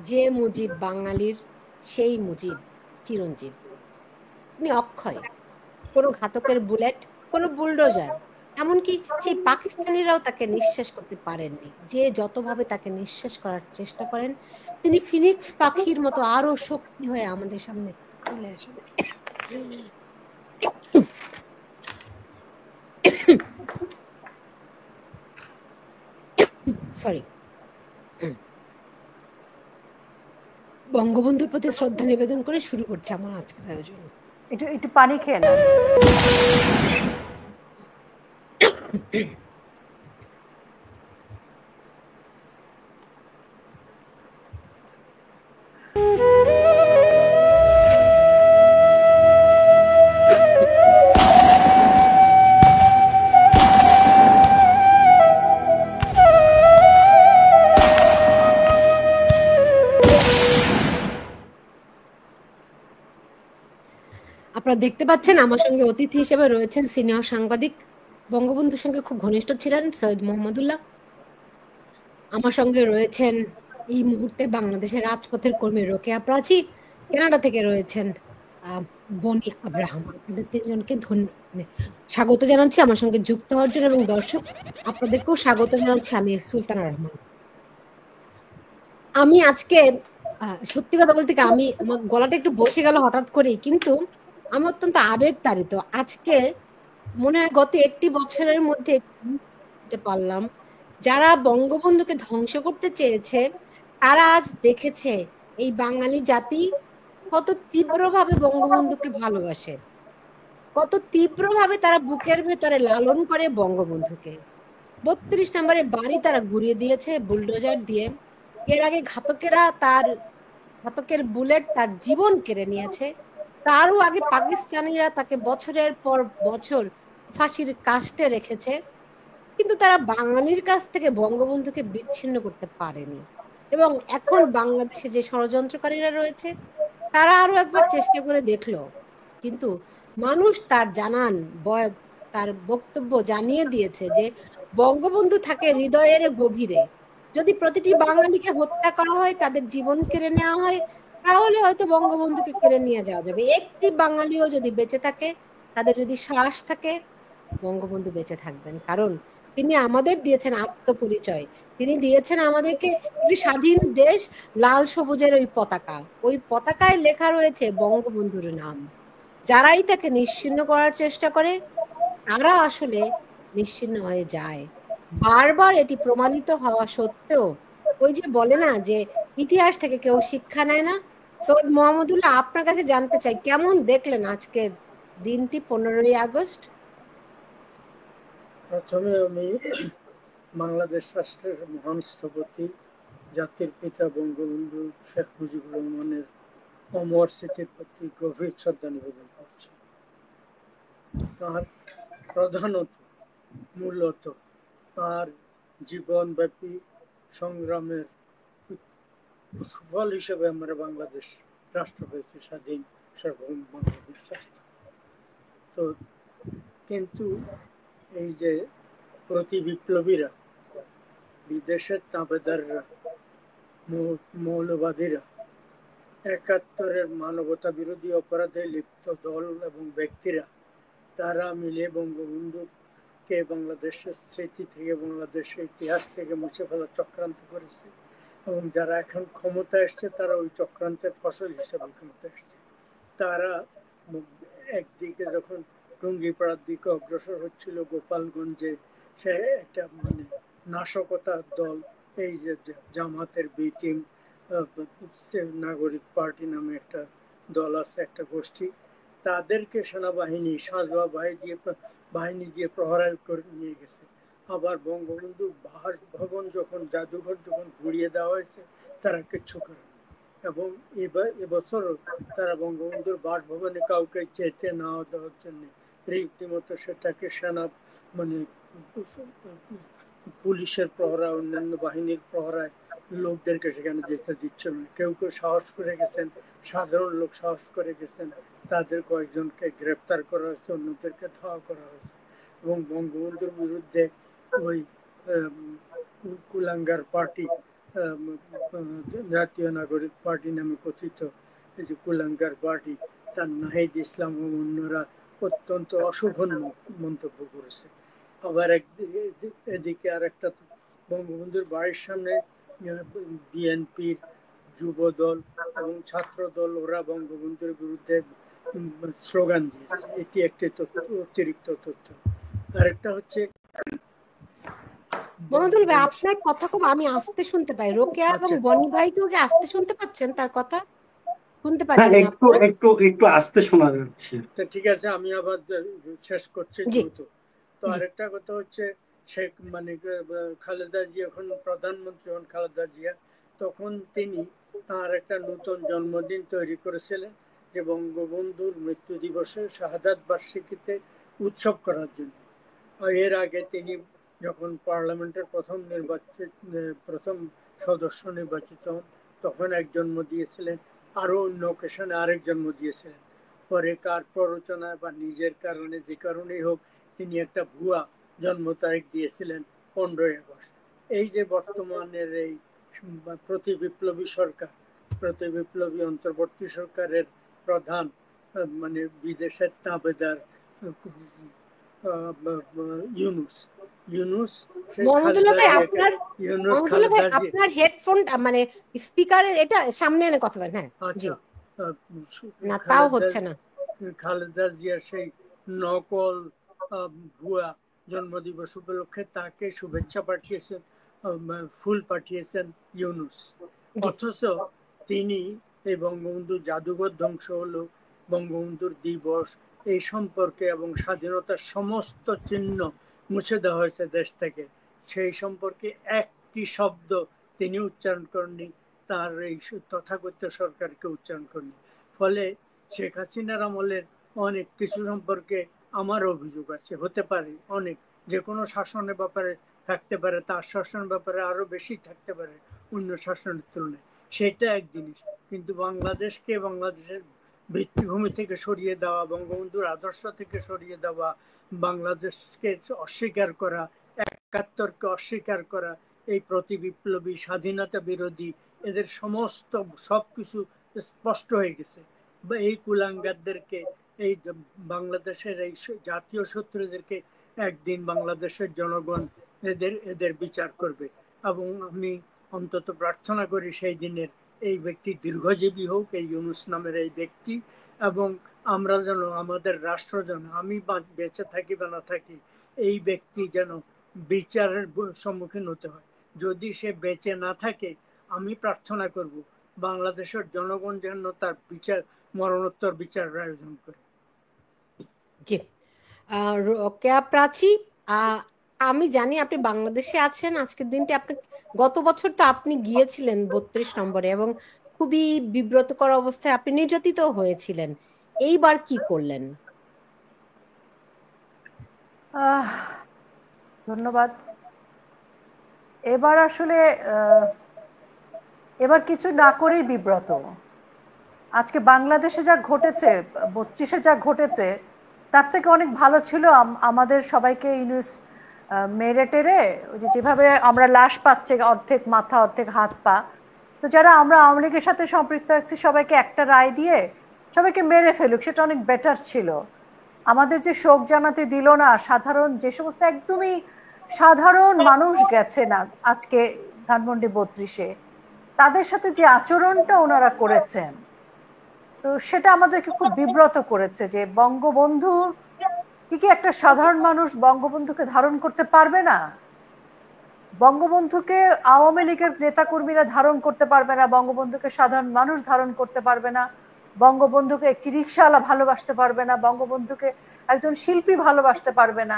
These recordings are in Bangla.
যে মুজিব বাঙালির, সেই মুজিব চিরঞ্জীব। তিনি অক্ষয়। কোনো ঘাতকের বুলেট, কোনো বুলডোজার, এমনকি সেই পাকিস্তানিরাও তাকে নিঃশেষ করতে পারেননি। যে যতভাবে তাকে নিঃশেষ করার চেষ্টা করেন, তিনি ফিনিক্স পাখির মতো আরো শক্তি হয়ে আমাদের সামনে চলে আসেন। সরি। বঙ্গবন্ধুর প্রতি শ্রদ্ধা নিবেদন করে শুরু করছে আমার আজকের আয়োজন। একটু একটু পানি খেয়ে নেন। আপনারা দেখতে পাচ্ছেন আমার সঙ্গে অতিথি হিসেবে রয়েছেন সিনিয়র সাংবাদিক, বঙ্গবন্ধুর সঙ্গে খুব ঘনিষ্ঠ ছিলেন সৈয়দ মোহাম্মদুল্লাহ। আমার সঙ্গে রয়েছেন এই মুহূর্তে বাংলাদেশের রাজপথের কর্মী রোকেয়া প্রাচী, কানাডা থেকে রয়েছেন বনি আব্রাহাম। আপনাদের তিনজনকে স্বাগত জানাচ্ছি আমার সঙ্গে যুক্ত হওয়ার জন্য, এবং দর্শক আপনাদেরকেও স্বাগত জানাচ্ছি। আমি সুলতানা রহমান। আমি আজকে সত্যি কথা বলতে কি, আমার গলাটা একটু বসে গেল হঠাৎ করেই, কিন্তু আমি অত্যন্ত আবেগ তাড়িত আজকে। মনে হয় গত একটি বছরের মধ্যে বুঝতে পারলাম, যারা বঙ্গবন্ধুকে ধ্বংস করতে চেয়েছে তারা আজ দেখেছে এই বাঙালি জাতি কত তীব্রভাবে বঙ্গবন্ধুকে ভালোবাসে, কত তীব্রভাবে তারা বুকের ভেতরে লালন করে বঙ্গবন্ধুকে। 32 নম্বরের বাড়ি তারা ঘুরিয়ে দিয়েছে বুলডোজার দিয়ে। এর আগে ঘাতকের বুলেট তার জীবন কেড়ে নিয়েছে। তারও আগে পাকিস্তানিরা তাকে বছরের পর বছর ফাঁসির কাস্টে রেখেছে, কিন্তু তারা বাঙালির কাছ থেকে বঙ্গবন্ধুকে বিচ্ছিন্ন করতে পারেনি। এবং এখন বাংলাদেশে যে ষড়যন্ত্রকারীরা রয়েছে তারা আরো একবার চেষ্টা করে দেখলো, কিন্তু মানুষ তার বক্তব্য জানিয়ে দিয়েছে যে বঙ্গবন্ধু থাকে হৃদয়ের গভীরে। যদি প্রতিটি বাঙালিকে হত্যা করা হয়, তাদের জীবন কেড়ে নেওয়া হয়, তাহলে হয়তো বঙ্গবন্ধুকে কেড়ে নিয়ে যাওয়া যাবে। একটি বাঙালিও যদি বেঁচে থাকে, তাদের যদি সাহস থাকে, বঙ্গবন্ধু বেঁচে থাকবেন। কারণ তিনি আমাদের দিয়েছেন আত্মপরিচয়, তিনি দিয়েছেন আমাদেরকে একটি স্বাধীন দেশ, লাল সবুজের ওই পতাকা, ওই পতাকায় লেখা রয়েছে বঙ্গবন্ধুর নাম। যারাই তাকে নিশ্চিহ্ন করার চেষ্টা করে তারা আসলে নিশ্চিহ্ন হয়ে যায়। বারবার এটি প্রমাণিত হওয়া সত্ত্বেও ওই যে বলে না যে ইতিহাস থেকে কেউ শিক্ষা নেয় না। সৈয়দ মোহাম্মদুল্লাহ, আপনার কাছে জানতে চাই, কেমন দেখলেন আজকের দিনটি, 15ই আগস্ট? প্রথমে আমি বাংলাদেশ রাষ্ট্রের মহান স্থপতি জাতির পিতা বঙ্গবন্ধু শেখ মুজিবুর রহমানের অমর স্মৃতির প্রতি গভীর শ্রদ্ধা নিবেদন করছি। তার প্রধানত মূলত তার জীবনব্যাপী সংগ্রামের সুফল হিসেবে আমরা বাংলাদেশ রাষ্ট্র হয়েছে, স্বাধীন সার্বভৌম বাংলাদেশ রাষ্ট্র। তো কিন্তু এই যে প্রতি বিপ্লবীরা, বিদেশের তাবেদাররা, মৌলবাদীরা, 71-এর মানবতা বিরোধী অপরাধে লিপ্ত দল এবং ব্যক্তিরা, তারা মিলে বঙ্গবন্ধুকে বাংলাদেশের স্মৃতি থেকে, বাংলাদেশের ইতিহাস থেকে মুছে ফেলার চক্রান্ত করেছে। এবং যারা এখন ক্ষমতা এসছে তারা ওই চক্রান্তের ফসল হিসেবে ক্ষমতা এসছে। তারা একদিকে যখন টুঙ্গিপাড়ার দিকে অগ্রসর হচ্ছিল, গোপালগঞ্জে সে একটা নাশকতার দল, এই যে জামাতের বি টিম, নাগরিক পার্টি নামে একটা দল আছে, একটা গোষ্ঠী, তাদেরকে সেনাবাহিনী সাঁজোয়া বাহিনী দিয়ে প্রহরায় করে নিয়ে গেছে। আবার বঙ্গবন্ধু বাসভবন যখন, জাদুঘর যখন ঘুরিয়ে দেওয়া হয়েছে, তারা কিচ্ছু করে। এবং এবছরও তারা বঙ্গবন্ধুর বাসভবনে কাউকে যেতে না দেওয়ার জন্য রীতিমতো সেটাকে সেনা পুলিশের প্রহরা, অন্যান্য বাহিনীর প্রহরায় লোকদেরকে সেখানে যেতে দিচ্ছে না। কেউ কেউ সাহস করে গেছেন, সাধারণ লোক সাহস করে গেছেন, তাদের কয়েকজনকে গ্রেপ্তার করা হয়েছে, অন্যদেরকে ধাওয়া করা হয়েছে। এবং বঙ্গবন্ধুর বিরুদ্ধে ওই কুলাঙ্গার পার্টি জাতীয় নাগরিক পার্টি নামে কথিত এই যে কুলাঙ্গার পার্টি, তার নাহিদ ইসলাম ও অন্যরা অত্যন্ত অশোভন মন্তব্য করেছে। আবার এদিকে আর একটা বঙ্গবন্ধুর বাড়ির সামনে বিএনপির যুব দল এবং ছাত্র দল ওরা বঙ্গবন্ধুর বিরুদ্ধে স্লোগান দিয়েছে। এটি একটি অতিরিক্ত তথ্য। আরেকটা হচ্ছে মহিদুল ভাই, আপনার কথা খুব আমি আস্তে শুনতে পাই। রোকেয়া এবং বনি ভাইকেও কি আস্তে শুনতে পাচ্ছেন? তার কথা শুনতে পারেন একটু একটু একটু আস্তে শোনা যাচ্ছে। ঠিক আছে, আমি আবার শেষ করছি যেহেতু। তো আরেকটা কথা হচ্ছে, শেখ মানে খালেদা জিয়া যখন প্রধানমন্ত্রী হন, খালেদা জিয়া, তখন তিনি তার একটা নতুন জন্মদিন তৈরি করেছিলেন যে বঙ্গবন্ধুর মৃত্যু দিবসে শাহাদাত বার্ষিকীতে উৎসব করার জন্য। এর আগে তিনি যখন পার্লামেন্টের প্রথম সদস্য নির্বাচিত হন, তখন এক জন্ম দিয়েছিলেন, আরো অন্য অকেশনে আরেক জন্ম দিয়েছিলেন। পরে কার প্ররোচনা বা নিজের কারণে, যে কারণেই হোক, তিনি একটা ভুয়া জন্ম তারিখ দিয়েছিলেন 15ই আগস্ট। এই যে বর্তমানের এই প্রতি বিপ্লবী সরকার, প্রতি বিপ্লবী অন্তর্বর্তী সরকারের প্রধান মানে বিদেশের তাবেদার ইউনূস আপনার হেডফোন মানে স্পিকারের এটা সামনে এনে কথা বলেন। হ্যাঁ, আচ্ছা, না তাও হচ্ছে না। খালেদা জিয়ার সেই নকল ভুয়া জন্মদিবস উপলক্ষে তাকে শুভেচ্ছা পাঠিয়েছেন, ফুল পাঠিয়েছেন ইউনূস। অথচ তিনি এই বঙ্গবন্ধু জাদুঘর ধ্বংস হলো, বঙ্গবন্ধুর দিবস এই সম্পর্কে এবং স্বাধীনতার সমস্ত চিহ্ন মুছে দেওয়া হয়েছে দেশ থেকে, সেই সম্পর্কে একটি শব্দ তিনি উচ্চারণ করেননি, তার এই তথাকথিত সরকারকে উচ্চারণ করেননি। ফলে শেখ হাসিনার আমলের অনেক কিছু সম্পর্কে আমার অভিযোগ আছে, হতে পারে অনেক, যে কোনো শাসনের ব্যাপারে থাকতে পারে, তার শাসনের ব্যাপারে আরো বেশি থাকতে পারে অন্য শাসনের তুলনায়, সেটা এক জিনিস। কিন্তু বাংলাদেশকে, বাংলাদেশের ভিত্তিভূমি থেকে সরিয়ে দেওয়া, বঙ্গবন্ধুর আদর্শ থেকে সরিয়ে দেওয়া, বাংলাদেশকে অস্বীকার করা, একাত্তরকে অস্বীকার করা, এই প্রতি বিপ্লবী স্বাধীনতা বিরোধী এদের সমস্ত সবকিছু স্পষ্ট হয়ে গেছে। এই কুলাঙ্গারদেরকে, এই বাংলাদেশের এই জাতীয় শত্রুদেরকে একদিন বাংলাদেশের জনগণ এদের বিচার করবে। এবং আমি অন্তত প্রার্থনা করি সেই দিনের এই ব্যক্তি দীর্ঘজীবী হোক, এই ইউনূস নামের এই ব্যক্তি, এবং আমরা যেন, আমাদের রাষ্ট্র যেন, আমি বেঁচে থাকি বা না থাকি, এই ব্যক্তি যেন বিচারের সম্মুখীন হতে হয়। যদি সে বেঁচে না থাকে, আমি প্রার্থনা করব বাংলাদেশের জনগণ যেন তার বিচার, মরণোত্তর বিচারের আয়োজন করে। জি, রোকেয়া প্রাচী, আমি জানি আপনি বাংলাদেশে আছেন আজকের দিনটি। আপনি গত বছর তো আপনি গিয়েছিলেন 32 নম্বরে এবং খুবই বিব্রতকর অবস্থায় আপনি নির্যাতিত হয়েছিলেন। এইবার কি করলেন? ধন্যবাদ। এবার আসলে এবার কিছু না করেই বিব্রত। আজকে বাংলাদেশে যা ঘটেছে, 32-এ যা ঘটেছে, তার থেকে অনেক ভালো ছিল আমাদের সবাইকে ইউনূস মেরে টেরে, যেভাবে আমরা লাশ পাচ্ছে, অর্ধেক মাথা অর্ধেক হাত পা, তো যারা আমরা আওয়ামী লীগের সাথে সম্পৃক্ত আছি সবাইকে একটা রায় দিয়ে সবাইকে মেরে ফেলুক, সেটা অনেক বেটার ছিল। আমাদের যে শোক জানাতে দিল না, সাধারণ যে সমস্ত একদমই সাধারণ মানুষ গেছে না আজকে ধানমন্ডি 32-এ, তাদের সাথে যে আচরণটা ওনারা করেছেন, তো সেটা আমাদেরকে খুব বিব্রত করেছে। যে বঙ্গবন্ধু কি একটা সাধারণ মানুষ বঙ্গবন্ধুকে ধারণ করতে পারবে না? বঙ্গবন্ধুকে আওয়ামী লীগের নেতাকর্মীরা ধারণ করতে পারবে না, বঙ্গবন্ধুকে সাধারণ মানুষ ধারণ করতে পারবে না, বঙ্গবন্ধুকে একটি রিকশাওয়ালা ভালোবাসতে পারবে না, বঙ্গবন্ধুকে একজন শিল্পী ভালোবাসতে পারবে না।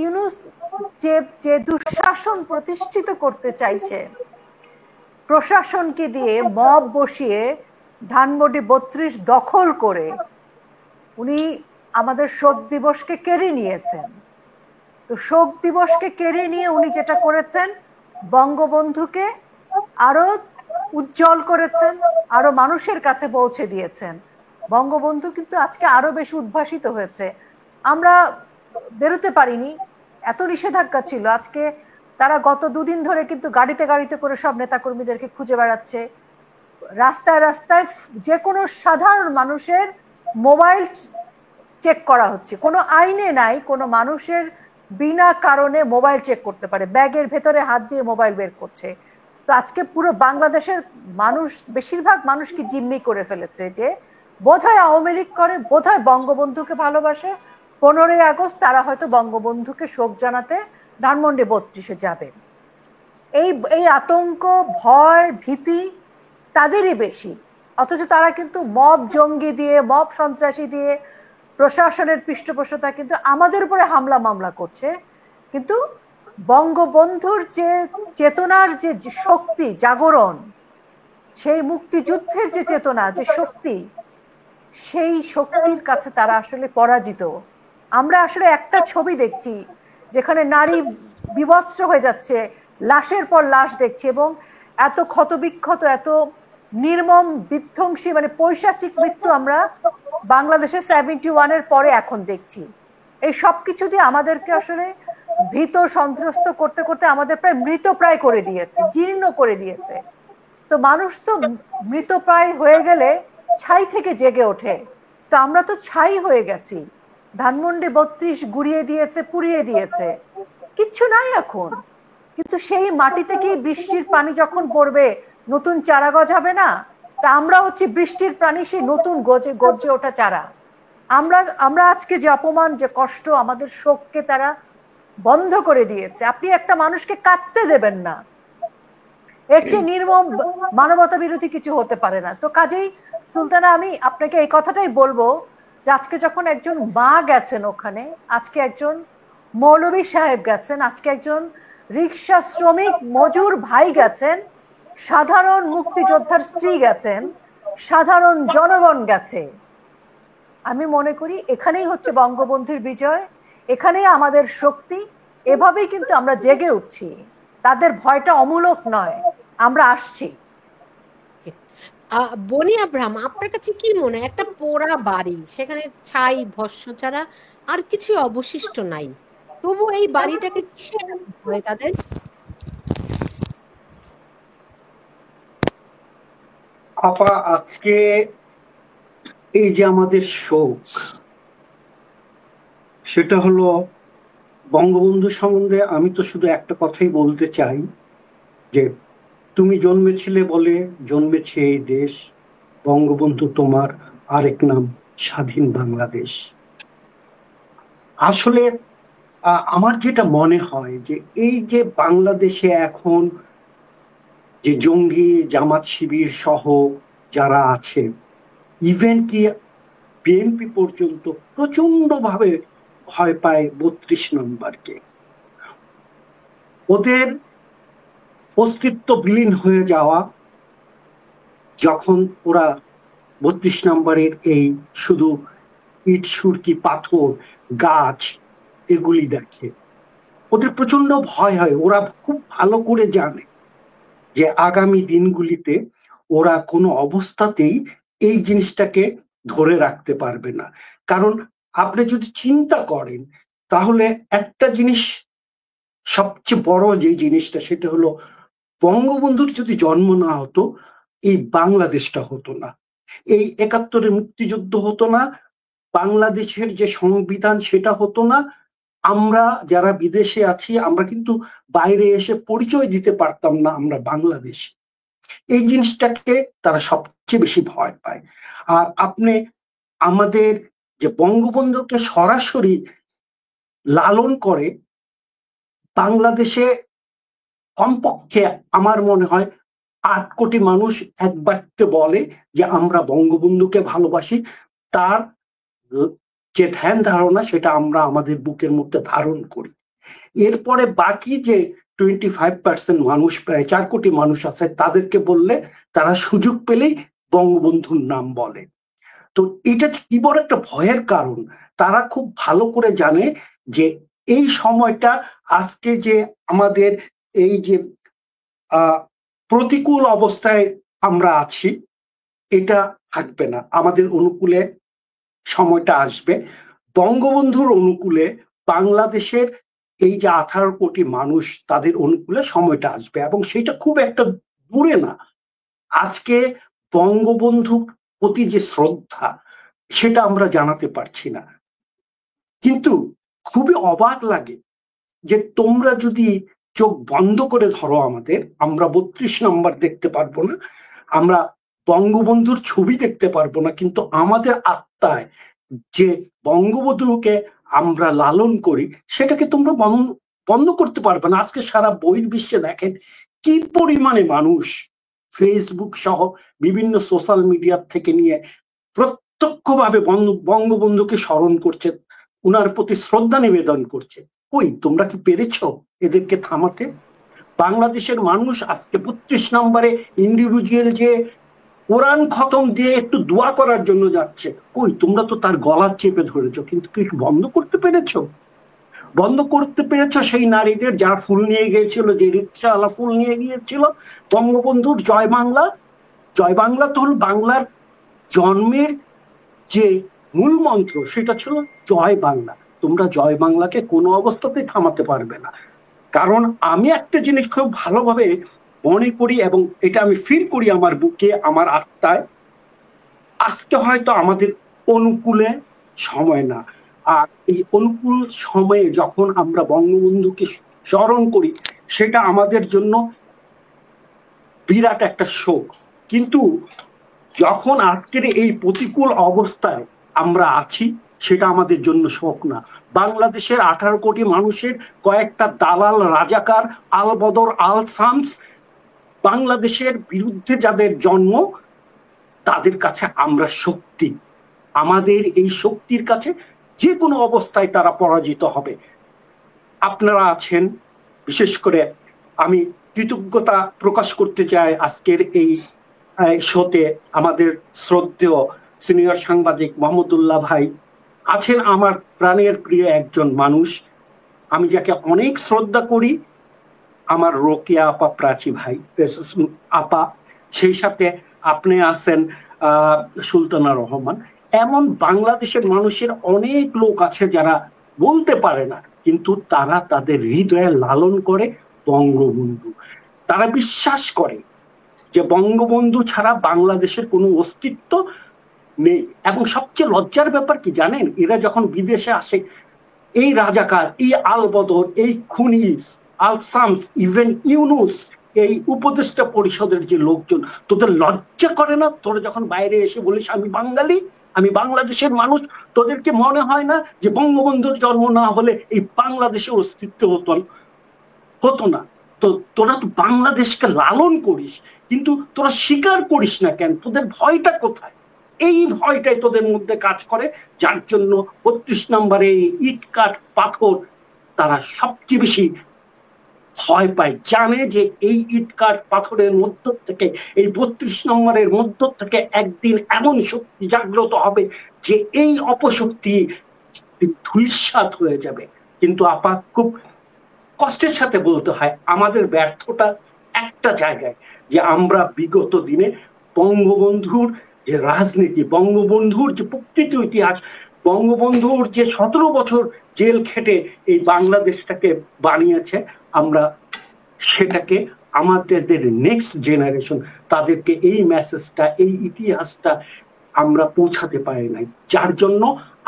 ইউনূস যে দুঃশাসন প্রতিষ্ঠিত করতে চাইছে, প্রশাসনকে দিয়ে মব বসিয়ে ধানমন্ডি 32 দখল করে উনি আমাদের শোক দিবসকে কেড়ে নিয়েছেন। তো শোক দিবসকে কেড়ে নিয়ে উনি যেটা করেছেন, বঙ্গবন্ধুকে আরো উজ্জ্বল করেছেন, আরো মানুষের কাছে পৌঁছে দিয়েছেন। বঙ্গবন্ধু কিন্তু আজকে আরো বেশি উদ্ভাসিত হয়েছে। আমরা বেরোতে পারিনি, এত নিষেধাজ্ঞা ছিল। আজকে তারা গত দুদিন ধরে কিন্তু গাড়িতে গাড়িতে করে সব নেতাকর্মীদেরকে খুঁজে বেড়াচ্ছে, রাস্তায় রাস্তায় যে কোনো সাধারণ মানুষের মোবাইল চেক করা হচ্ছে। কোনো আইনে নাই কোনো মানুষের বিনা কারণে মোবাইল চেক করতে পারে, ব্যাগের ভেতরে হাত দিয়ে মোবাইল বের করছে। তো আজকে পুরো বাংলাদেশের মানুষ, বেশিরভাগ মানুষকে জিম্মি করে ফেলেছে যে বোধহয় আওয়ামী লীগ করে, বোধহয় বঙ্গবন্ধুকে ভালোবাসে, 15ই আগস্ট তারা হয়তো বঙ্গবন্ধুকে শোক জানাতে ধানমন্ডি 32-এ যাবে। এই আতঙ্ক, ভয়, ভীতি তাদেরই বেশি, অথচ তারা কিন্তু মব জঙ্গি দিয়ে, মব সন্ত্রাসী দিয়ে, প্রশাসনের পৃষ্ঠপোষকতা কিন্তু আমাদের উপরে হামলা মামলা করছে। কিন্তু বঙ্গবন্ধুর যে চেতনার যে শক্তি, জাগরণ, সেই মুক্তিযুদ্ধের যে চেতনা, যে শক্তি, সেই শক্তির কাছে তারা আসলে পরাজিত। আমরা আসলে একটা ছবি দেখছি যেখানে নারী বিবস্ত্র হয়ে যাচ্ছে, লাশের পর লাশ দেখছি, এবং এত ক্ষতবিক্ষত, এত নির্মম বিধ্বংসী, মানে পৈশাচিক মৃত্যু আমরা বাংলাদেশে 71-এর পরে এখন দেখছি। এই সবকিছু দিয়ে আমাদেরকে আসলে ভীত সন্ত্রস্ত করতে করতে আমাদের প্রায় মৃতপ্রায় করে দিয়েছে, জীর্ণ করে দিয়েছে। তো মানুষ তো মৃতপ্রায় হয়ে গেলে ছাই থেকে জেগে ওঠে, তো আমরা তো ছাই হয়ে গেছি। ধানমন্ডি 32 গুড়িয়ে দিয়েছে, পুড়িয়ে দিয়েছে, কিচ্ছু নাই এখন। কিন্তু সেই মাটি থেকে বৃষ্টির পানি যখন পড়বে নতুন চারা গজাবে না? তা আমরা হচ্ছে বৃষ্টির পানি, সেই নতুন গর্জে ওঠা চারা। আমরা আজকে যে অপমান, যে কষ্ট, আমাদের শোককে তারা বন্ধ করে দিয়েছে। আপনি একটা মানুষকে কাঁদতে দেবেন না, এর চেয়ে নির্মম মানবতা বিরোধী কিছু হতে পারে না। তো কাজেই সুলতানা, আমি আপনাকে এই কথাটাই বলবো যে আজকে যখন একজন মা গেছেন ওখানে, আজকে একজন মৌলভী সাহেব গেছেন, আজকে একজন রিক্সা শ্রমিক মজুর ভাই গেছেন, সাধারণ মুক্তিযোদ্ধার স্ত্রী গেছেন, সাধারণ জনগণ গেছে, আমি মনে করি এখানেই হচ্ছে বঙ্গবন্ধুর বিজয়, এখানেই আমাদের শক্তি। এভাবেই কিন্তু আমরা জেগে উঠছি, তাদের ভয়টা অমূলক নয়, আমরা আসছি। বনি আব্রাহাম, আপনার কাছে কি মনে হয়, একটা পোড়া বাড়ি, সেখানে ছাই ভস্ম ছাড়া আর কিছু অবশিষ্ট নাই, তবু এই বাড়িটাকে কিসের ভয় তাদের? আপা, আজকে এই যে আমাদের শোক, সেটা হলো বঙ্গবন্ধু সম্বন্ধে আমি তো শুধু একটা কথাই বলতে চাই যে তুমি জন্মেছিলে বলে জন্মেছে এই দেশ, বঙ্গবন্ধু তোমার আরেক নাম স্বাধীন বাংলাদেশ। আসলে আমার যেটা মনে হয় যে এই যে বাংলাদেশে এখন যে জঙ্গি, জামাত শিবির সহ যারা আছে, ইভেন কি বিএনপি পর্যন্ত প্রচন্ড ভাবে ভয় পায় 32 নম্বরকে। ওদের অস্তিত্ব বিলীন হয়ে যাওয়া, যখন ওরা 32 নম্বরের এই শুধু ইট সুরকি পাথর গাছ এগুলি দেখে, ওদের প্রচন্ড ভয় হয়। ওরা খুব ভালো করে জানে যে আগামী দিনগুলিতে ওরা কোনো অবস্থাতেই এই জিনিসটাকে ধরে রাখতে পারবে না। কারণ আপনি যদি চিন্তা করেন তাহলে একটা জিনিস, সবচেয়ে বড় যে জিনিসটা, সেটা হলো বঙ্গবন্ধুর যদি জন্ম না হতো এই বাংলাদেশটা হতো না, এই 71-এর মুক্তিযুদ্ধ হতো না, বাংলাদেশের যে সংবিধান সেটা হতো না, আমরা যারা বিদেশে আছি আমরা কিন্তু বাইরে এসে পরিচয় দিতে পারতাম না আমরা বাংলাদেশ। এই জিনিসটাকে তারা সবচেয়ে বেশি ভয় পায়। আর আপনি আমাদের যে বঙ্গবন্ধুকে সরাসরি লালন করে বাংলাদেশে কমপক্ষে আমার মনে হয় 8 কোটি মানুষ এক বাক্যে বলে যে আমরা বঙ্গবন্ধুকে ভালোবাসি, তার যে ধ্যান ধারণা সেটা আমরা আমাদের বুকের মধ্যে ধারণ করি। এরপরে বাকি যে 25% মানুষ, প্রায় 4 কোটি মানুষ আছে, তাদেরকে বললে তারা সুযোগ পেলেই বঙ্গবন্ধুর নাম বলে। তো এটা কি বড় একটা ভয়ের কারণ। তারা খুব ভালো করে জানে যে এই সময়টা, আজকে যে আমাদের এই যে প্রতিকূল অবস্থায় আমরা আছি, এটা থাকবে না, আমাদের অনুকূলে সময়টা আসবে। বঙ্গবন্ধুর অনুকূলে বাংলাদেশের এই যে 18 কোটি মানুষ তাদের অনুকূলে সময়টা আসবে, এবং সেটা খুব একটা দূরে না। আজকে বঙ্গবন্ধুর প্রতি যে শ্রদ্ধা সেটা আমরা জানাতে পারছি না, কিন্তু খুবই অবাক লাগে যে তোমরা যদি চোখ বন্ধ করে ধরো আমাদের, আমরা 32 নম্বর দেখতে পারবো না, আমরা বঙ্গবন্ধুর ছবি দেখতে পারবো না, কিন্তু আমাদের আত্মায় যে বঙ্গবন্ধুকে আমরা লালন করি সেটাকে তোমরা বন্ধ করতে পারবে না। আজকে সারা বহির্বিশ্বে দেখেন কি পরিমাণে মানুষ ফেসবুক সহ বিভিন্ন সোশ্যাল মিডিয়া থেকে নিয়ে প্রত্যক্ষভাবে বঙ্গবন্ধুকে স্মরণ করছে, উনার প্রতি শ্রদ্ধা নিবেদন করছে। কই তোমরা কি পেরেছ এদেরকে থামাতে? বাংলাদেশের মানুষ আজকে 32 নম্বরে ইন্ডিভিজুয়াল যে কোরআন খতম দিয়ে একটু দোয়া করার জন্য যাচ্ছে, কই তোমরা তো তার গলা চেপে ধরেছ, কিন্তু কি বন্ধ করতে পেরেছো? বন্ধ করতে পেরেছ সেই নারীদের যারা ফুল নিয়ে গিয়েছিল, যে রিক্সাওয়ালা ফুল নিয়ে গিয়েছিল বঙ্গবন্ধুর জয় বাংলা? জয় বাংলা তো হলো বাংলার জন্মের যে মূল মন্ত্র, সেটা ছিল জয় বাংলা। তোমরা জয় বাংলাকে কোনো অবস্থাতেই থামাতে পারবে না। কারণ আমি একটা জিনিস খুব ভালোভাবে মনে করি এবং এটা আমি ফিল করি আমার বুকে, আমার আত্মায়, আজকে হয়তো আমাদের অনুকূলে সময় না, আর এই অনুকূল সময়ে যখন আমরা বঙ্গবন্ধুকে স্মরণ করি সেটা আমাদের জন্য বিরাট একটা শোক। কিন্তু যখন আজকের এই প্রতিকূল অবস্থায় আমরা আছি সেটা আমাদের জন্য শোক না। বাংলাদেশের 18 কোটি মানুষের কয়েকটা দালাল রাজাকার আল বদর আল শামস বাংলাদেশের বিরুদ্ধে যাদের জন্ম, তাদের কাছে আমরা শক্তি। আমাদের এই শক্তির কাছে যে কোনো অবস্থায় তারা পরাজিত হবে। আপনারা আছেন, বিশেষ করে আমি কৃতজ্ঞতা প্রকাশ করতে চাই আজকের এই শোতে আমাদের শ্রদ্ধেয় সিনিয়র সাংবাদিক মাহমুদুল্লাহ ভাই আছেন, আমার প্রাণের প্রিয় একজন মানুষ, আমি যাকে অনেক শ্রদ্ধা করি, আমার রোকেয়া আপা, প্রাচী ভাই আপা, সেই সাথে আপনি আছেন সুলতানা রহমান। এমন বাংলাদেশের মানুষের অনেক লোক আছে যারা বলতে পারে না, কিন্তু তারা তাদের হৃদয়ে লালন করে বঙ্গবন্ধু। তারা বিশ্বাস করে যে বঙ্গবন্ধু ছাড়া বাংলাদেশের কোনো অস্তিত্ব নেই। এবং সবচেয়ে লজ্জার ব্যাপার কি জানেন, এরা যখন বিদেশে আসে, এই রাজাকার, এই আল বদর, এই খুনিস, আল শামস, ইভেন ইউনুস, এই উপদেষ্টা পরিষদের যে লোকজন, তোদের লজ্জা করে না? তোরা যখন বাইরে এসে বলিস আমি বাঙালি, আমি বাংলাদেশের মানুষ, তোদেরকে মনে হয় না যে বঙ্গবন্ধুর জন্ম না হলে এই বাংলাদেশের অস্তিত্ব হতো না? তো তোরা তো বাংলাদেশকে লালন করিস, কিন্তু তোরা স্বীকার করিস না কেন? তোদের ভয়টা কোথায়? এই ভয়টাই তোদের মধ্যে কাজ করে, যার জন্য 32 নম্বরে ইট কাঠ পাথর তারা সবচেয়ে বেশি ভয় পায়। জানে যে এই ইট কাঠ পাথরের মধ্য থেকে, এই 32 নম্বরের মধ্য থেকে একদিন এমন শক্তি জাগ্রত হবে যে এই অপশক্তি ধূলিসাৎ হয়ে যাবে। কিন্তু আপা, খুব কষ্টের সাথে বলতে হয় আমাদের ব্যর্থতা একটা জায়গায়, যে আমরা বিগত দিনে বঙ্গবন্ধুর যে রাজনীতি, বঙ্গবন্ধুর যে প্রকৃত ইতিহাস, বঙ্গবন্ধুর যে 17 বছর জেল খেটে এই বাংলাদেশটাকে বানিয়েছে, আমরা সেটাকে আমাদের নেক্সট জেনারেশন, তাদেরকে এই মেসেজটা, এই ইতিহাসটা আমরা পৌঁছাতে পারি নাই, যার জন্য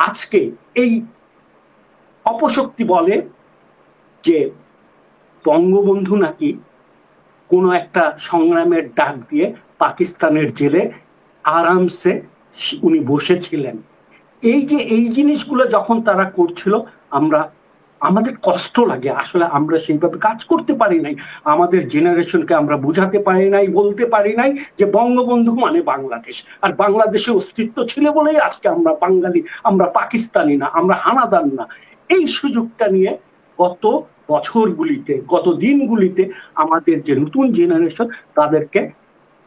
আজকে এই অপশক্তি বলে যে বঙ্গবন্ধু নাকি কোনো একটা সংগ্রামের ডাক দিয়ে পাকিস্তানের জেলে আরামসে উনি বসেছিলেন। এই যে এই জিনিসগুলো যখন তারা করছিল, আমাদের কষ্ট লাগে। আসলে আমরা সেইভাবে কাজ করতে পারি নাই, আমাদের জেনারেশনকে আমরা বুঝাতে পারি নাই, বলতে পারি নাই যে বঙ্গবন্ধু মানে বাংলাদেশ, আর বাংলাদেশের অস্তিত্ব ছিল বলেই আজকে আমরা বাঙালি, আমরা পাকিস্তানি না, আমরা হানাদার না। এই সুযোগটা নিয়ে গত বছরগুলিতে, গত দিনগুলিতে আমাদের যে নতুন জেনারেশন, তাদেরকে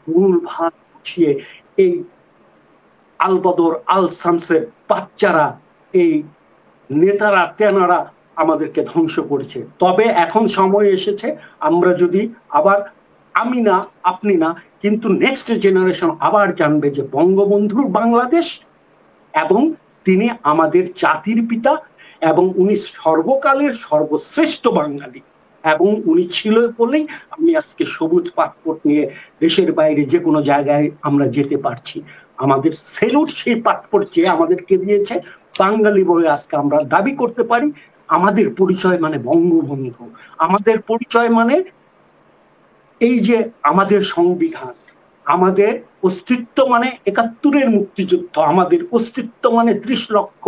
মূল ভাত বুঝিয়ে এই আল বদর আল শামসের বাচ্চারা, এই নেতারা তেনারা আমাদেরকে ধ্বংস করেছে। তবে এখন সময় এসেছে, আমরা যদি আবার, আমি না, আপনি না, কিন্তু নেক্সট জেনারেশন আবার জানবে যে বঙ্গবন্ধুর বাংলাদেশ এবং তিনি আমাদের জাতির পিতা, এবং উনি সর্বকালের সর্বশ্রেষ্ঠ বাঙালি, এবং উনি ছিল বলেই আমি আজকে সবুজ পাসপোর্ট নিয়ে দেশের বাইরে যে কোনো জায়গায় আমরা যেতে পারছি। আমাদের সেলুট সেই পাসপোর্ট যে আমাদেরকে দিয়েছে, বাঙালি বলে আজকে আমরা দাবি করতে পারি আমাদের পরিচয় মানে বঙ্গবন্ধু, আমাদের পরিচয় মানে এই যে আমাদের সংবিধান, আমাদের অস্তিত্ব মানে ৭১-এর মুক্তিযুদ্ধ, আমাদের অস্তিত্ব মানে ৩০ লক্ষ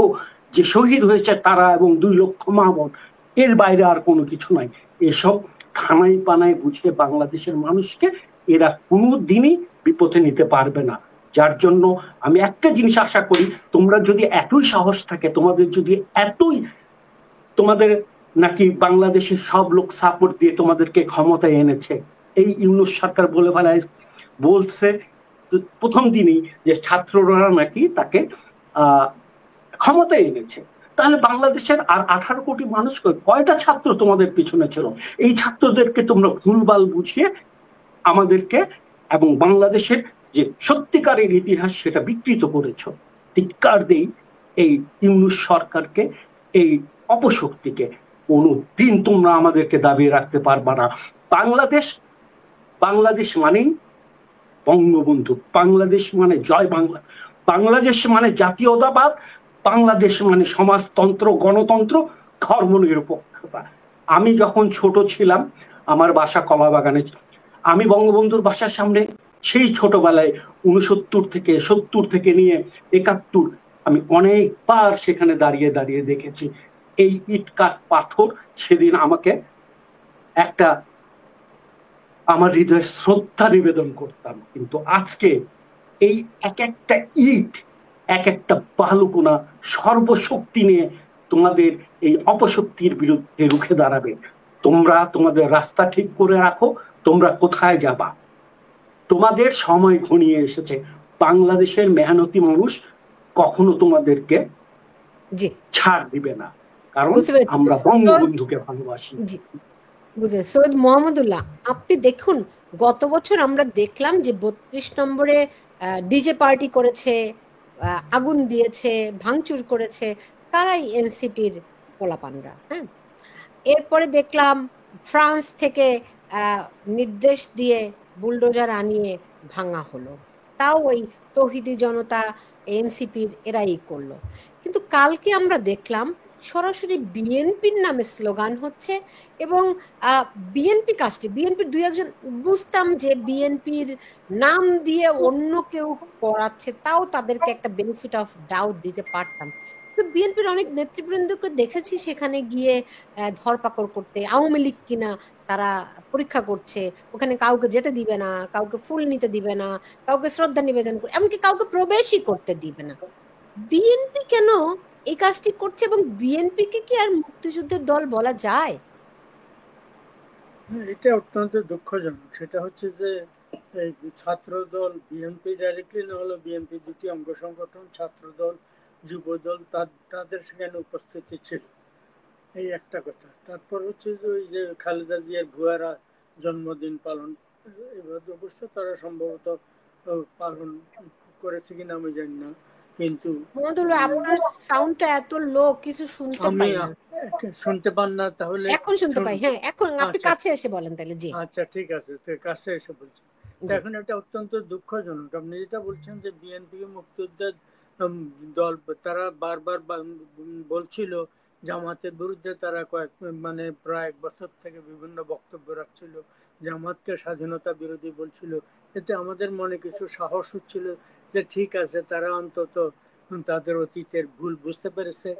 যে শহীদ হয়েছে তারা এবং ২ লক্ষ মা বোন, এর বাইরে আর কোনো কিছু নাই। এসব থানায় পানায় বুঝে বাংলাদেশের মানুষকে এরা কোনো দিনই বিপথে নিতে পারবে না। যার জন্য আমি একটা জিনিস আশা করি, তোমরা যদি এতই সাহস থাকে, তোমাদের যদি এতই, তোমাদের নাকি বাংলাদেশের সব লোক সাপোর্ট দিয়ে তোমাদেরকে ক্ষমতায় এনেছে, এই ইউনূস সরকার বলে বেলায় বলছে প্রথম দিনই যে ছাত্ররা নাকি তাকে ক্ষমতায় এনেছে, তাহলে বাংলাদেশের আর 18 কোটি মানুষ কয়টা ছাত্র তোমাদের পিছনে ছিল? এই ছাত্রদেরকে তোমরা ভুলভাল বুঝিয়ে আমাদেরকে এবং বাংলাদেশের যে সত্যিকারের ইতিহাস সেটা বিকৃত করেছ। ধিক্কার দেই এই ইউনূস সরকারকে, এই অপশক্তিকে। কোনদিন তোমরা আমাদেরকে দাবিয়ে রাখতে পারবা না। বাংলাদেশ মানেই বঙ্গবন্ধু, বাংলাদেশ মানে জয় বাংলা, বাংলাদেশ মানে জাতীয়তাবাদ, বাংলাদেশ মানে সমাজতন্ত্র, গণতন্ত্র, ধর্মনিরপেক্ষতা। আমি যখন ছোট ছিলাম, আমার বাসা কলাবাগানে, আমি বঙ্গবন্ধুর বাসার সামনে সেই ছোটবেলায় 69 থেকে 70 থেকে নিয়ে ৭১, আমি অনেকবার সেখানে দাঁড়িয়ে দাঁড়িয়ে দেখেছি। এই ইট কাঠ পাথর সেদিন আমাকে একটা আমার হৃদয়ের শ্রদ্ধা নিবেদন করতাম, কিন্তু আজকে এই এক একটা ইট, এক একটা বালুকোনা সর্বশক্তি নিয়ে তোমাদের এই অপশক্তির বিরুদ্ধে রুখে দাঁড়াবে। তোমরা তোমাদের রাস্তা ঠিক করে রাখো, তোমরা কোথায় যাবা। তোমাদের সময় ঘনিয়ে এসেছে। বাংলাদেশের মেহনতি মানুষ কখনো তোমাদেরকে ছাড় দিবে না, কারণ আমরা বঙ্গবন্ধুকে ভালোবাসি। সৈয়দ মোহাম্মদুল্লাহ, আপনি দেখুন, গত বছর আমরা দেখলাম যে ৩২ নম্বরে ডিজে পার্টি করেছে, আগুন দিয়েছে, ভাঙচুর করেছে, তারাই এনসিপির পোলাপানরা। হ্যাঁ, এরপরে দেখলাম ফ্রান্স থেকে নির্দেশ দিয়ে বুলডোজার আনিয়ে ভাঙা হলো, তাও ওই তৌহিদি জনতা, এনসিপির এরাই করলো। কিন্তু কালকে আমরা দেখলাম সরাসরি বিএনপির নামে স্লোগান হচ্ছে, এবং বিএনপি কাজটি, বিএনপির ২-১ জন বুঝতাম যে বিএনপির নাম দিয়ে অন্য কেউ করাচ্ছে, তাও তাদেরকে একটা বেনিফিট অফ ডাউট দিতে পারতাম। তো বিএনপির অনেক নেতৃবৃন্দকে দেখেছি সেখানে গিয়ে ধরপাকড় করতে, আওয়ামী লীগ কিনা তারা পরীক্ষা করছে, ওখানে কাউকে যেতে দিবে না, কাউকে ফুল নিতে দিবে না, কাউকে শ্রদ্ধা নিবেদন করবে, এমনকি কাউকে প্রবেশই করতে দিবে না। বিএনপি কেন এই কাজটি করছে, এবং বিএনপিকে কি আর মুক্তিযুদ্ধের দল বলা যায়? এটা অত্যন্ত দুঃখজনক। সেটা হচ্ছে যে ছাত্র দল, বিএনপি ডাইরেক্টলি না হলো বিএনপি দুটি অঙ্গ সংগঠন, ছাত্র দল, যুব দল, তাদের সেখানে উপস্থিতি ছিল, এই একটা কথা। তারপর হচ্ছে যে ওই যে খালেদা জিয়ার ভুয়ারা জন্মদিন পালন, এবার অবশ্য তারা সম্ভবত পালন করেছে কিনা আমি জানি না, কিন্তু আপনার সাউন্ডটা এত লো, কিছু শুনতে পাই না। শুনতে পান না? তাহলে এখন শুনতে পাই। হ্যাঁ, এখন আপনি কাছে এসে বলেন তাহলে। জি, আচ্ছা, ঠিক আছে, তো কাছে এসে বলছি। এখন এটা অত্যন্ত দুঃখজনক। আপনি যেটা বলছেন যে বিএনপি মুক্তিযুদ্ধের দল, তারা বারবার বলছিল জামাতের বিরুদ্ধে, তারা প্রায় 1 বছর থেকে বিভিন্ন বক্তব্য রাখছিল, জামাতকে স্বাধীনতা বিরোধী বলছিল। এতে আমাদের মনে কিছু সাহস হচ্ছিল যে ঠিক আছে, তারা অন্তত তাদের অতীতের ভুল বুঝতে পেরেছে,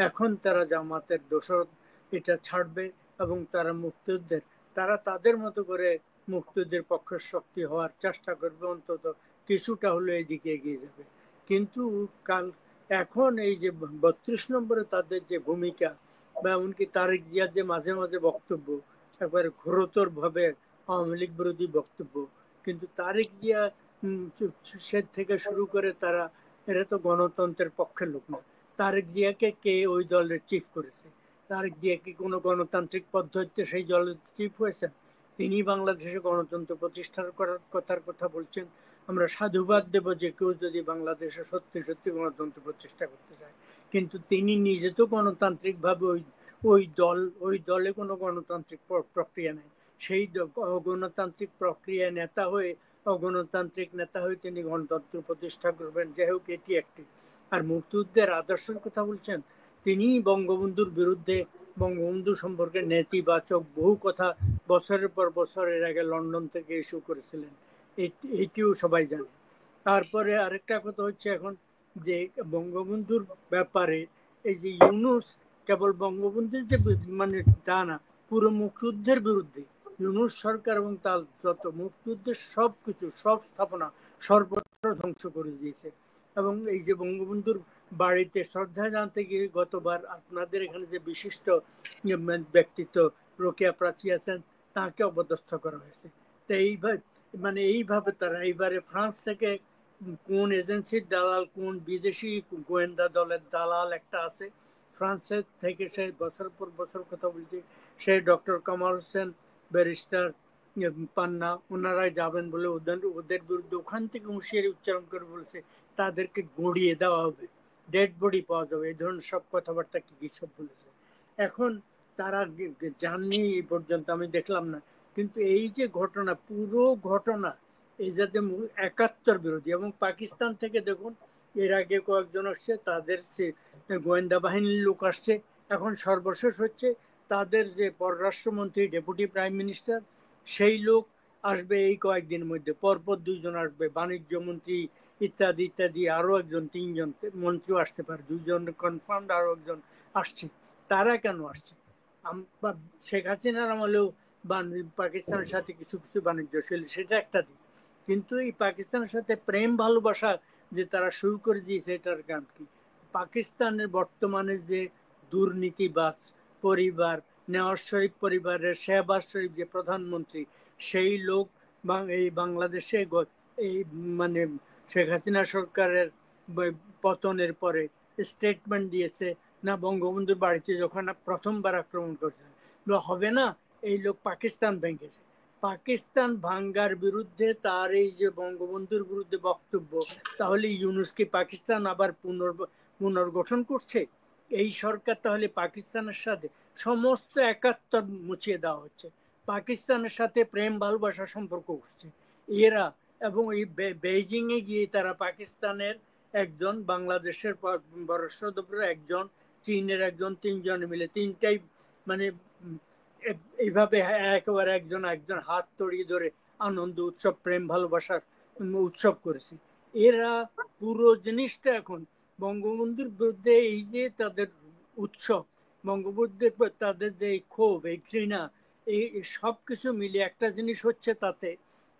এখন তারা জামাতের দোষর এটা ছাড়বে এবং তারা মুক্তিযুদ্ধের, তারা তাদের মতো করে মুক্তিযুদ্ধের পক্ষের শক্তি হওয়ার চেষ্টা করবে, অন্তত কিছুটা হলে এদিকে এগিয়ে যাবে। কিন্তু এখন এই যে ৩২ নম্বরে তাদের যে ভূমিকা, বা এমনকি তারেক জিয়ার যে মাঝে মাঝে বক্তব্য, একবারে ঘোরতর ভাবে আওয়ামী লীগ বিরোধী বক্তব্য, কিন্তু তারেক জিয়া সে থেকে শুরু করে এরা তো গণতন্ত্রের পক্ষের লোক না। তারেক জিয়াকে কে ওই দলের চিফ করেছে? তারেক জিয়া কি কোনো গণতান্ত্রিক পদ্ধতিতে সেই দলের চিফ হয়েছেন? তিনি বাংলাদেশে গণতন্ত্র প্রতিষ্ঠা করার কথা বলছেন। আমরা সাধুবাদ দেব যে কেউ যদি বাংলাদেশে সত্যি সত্যি গণতন্ত্র প্রতিষ্ঠা করতে চায়, কিন্তু তিনি নিজে তো গণতান্ত্রিক ভাবে ওই দলে কোনো গণতান্ত্রিক প্রক্রিয়া নেই। সেই অগণতান্ত্রিক প্রক্রিয়া নেতা হয়ে অগণতান্ত্রিক নেতা হয়ে তিনি গণতন্ত্র প্রতিষ্ঠা করবেন। যাই হোক, এটি একটি। আর মুক্তিযুদ্ধের আদর্শের কথা বলছেন, তিনি বঙ্গবন্ধুর বিরুদ্ধে বঙ্গবন্ধু সম্পর্কে নেতিবাচক বহু কথা বছরের পর বছরের আগে লন্ডন থেকে ইস্যু করেছিলেন, এটিও সবাই জানে। তারপরে আরেকটা কথা হচ্ছে এখন যে বঙ্গবন্ধুর ব্যাপারে এই যে ইউনূস কেবল বঙ্গবন্ধুর যে মানে তা না, পুরো মুক্তিযুদ্ধের বিরুদ্ধে ইউনূস সরকার এবং তার যত মুক্তিযুদ্ধের সবকিছু, সব স্থাপনা সর্বত্র ধ্বংস করে দিয়েছে। এবং এই যে বঙ্গবন্ধুর বাড়িতে শ্রদ্ধা জানাতে গিয়ে গতবার আপনাদের এখানে যে বিশিষ্ট ব্যক্তিত্ব রোকেয়া প্রাচী আছেন, তাকে অপদস্থ করা হয়েছে। তো এইভাবে তারা এইবারে ফ্রান্স থেকে কোন এজেন্সির দালাল, কোন বিদেশি গোয়েন্দা দলের দালাল একটা আছে ফ্রান্সের থেকে, সে বছর পর বছর কথা বলছে, সে ডক্টর কামাল হোসেন, ব্যারিস্টার পান্না, ওনারাই যাবেন বলে ওদের বিরুদ্ধে ওখান থেকে হুঁশিয়ারি উচ্চারণ করে বলেছে তাদেরকে গড়িয়ে দেওয়া হবে, ডেড বডি পাওয়া যাবে, এই ধরনের সব কথাবার্তা কি সব বলেছে। এখন তারা জাননি এই পর্যন্ত, আমি দেখলাম না। কিন্তু এই যে ঘটনা, পুরো ঘটনা এই যাতে ৭১ বিরোধী, এবং পাকিস্তান থেকে দেখুন এর আগে কয়েকজন আসছে, তাদের গোয়েন্দা বাহিনীর লোক আসছে। এখন সর্বশেষ হচ্ছে তাদের যে পররাষ্ট্রমন্ত্রী, ডেপুটি প্রাইম মিনিস্টার, সেই লোক আসবে এই কয়েকদিনের মধ্যে, পরপর 2 জন আসবে, বাণিজ্য মন্ত্রী ইত্যাদি ইত্যাদি, আরো একজন 3 জন মন্ত্রীও আসতে পারে, 2 জন কনফার্ম, আরো একজন আসছে। তারা কেন আসছে? শেখ হাসিনার আমলেও পাকিস্তানের সাথে কিছু কিছু বাণিজ্য ছিল, সেটা একটা দিক। কিন্তু এই পাকিস্তানের সাথে প্রেম ভালোবাসা যে তারা শুরু করে দিয়েছে, এটার কারণ কি? পাকিস্তানের বর্তমানে যে দুর্নীতিবাজ পরিবার, নেওয়াজ শরীফ পরিবারের শেহবাজ শরীফ যে প্রধানমন্ত্রী, সেই লোক এই বাংলাদেশে এই মানে শেখ হাসিনা সরকারের পতনের পরে স্টেটমেন্ট দিয়েছে না, বঙ্গবন্ধুর বাড়িতে যখন প্রথমবার আক্রমণ করছে হবে না, এই লোক পাকিস্তান ভেঙেছে। পাকিস্তান ভাঙ্গার বিরুদ্ধে তার এই যে বঙ্গবন্ধুর বিরুদ্ধে বক্তব্য, তাহলে ইউনূসকে পাকিস্তান আবার পুনর্গঠন করছে। এই সরকার তাহলে পাকিস্তানের সাথে সমস্ত ৭১ মুছিয়ে দেওয়া হচ্ছে, পাকিস্তানের সাথে প্রেম ভালোবাসা সম্পর্ক করছে এরা। এবং এই বেইজিং এ গিয়ে তারা পাকিস্তানের একজন, বাংলাদেশের পররাষ্ট্র একজন, চীনের একজন, 3 জন মিলে 3টাই মানে এইভাবে একেবারে একজন হাত তড়িয়ে ধরে আনন্দ উৎসব, প্রেম ভালোবাসার উৎসব করেছে। এরা পুরো জিনিসটা এখন বঙ্গবন্ধুর বিরুদ্ধে এই যে তাদের উৎসব, বঙ্গবন্ধুর তাদের যে ক্ষোভ, এই ঘৃণা, এই সবকিছু মিলিয়ে একটা জিনিস হচ্ছে তাতে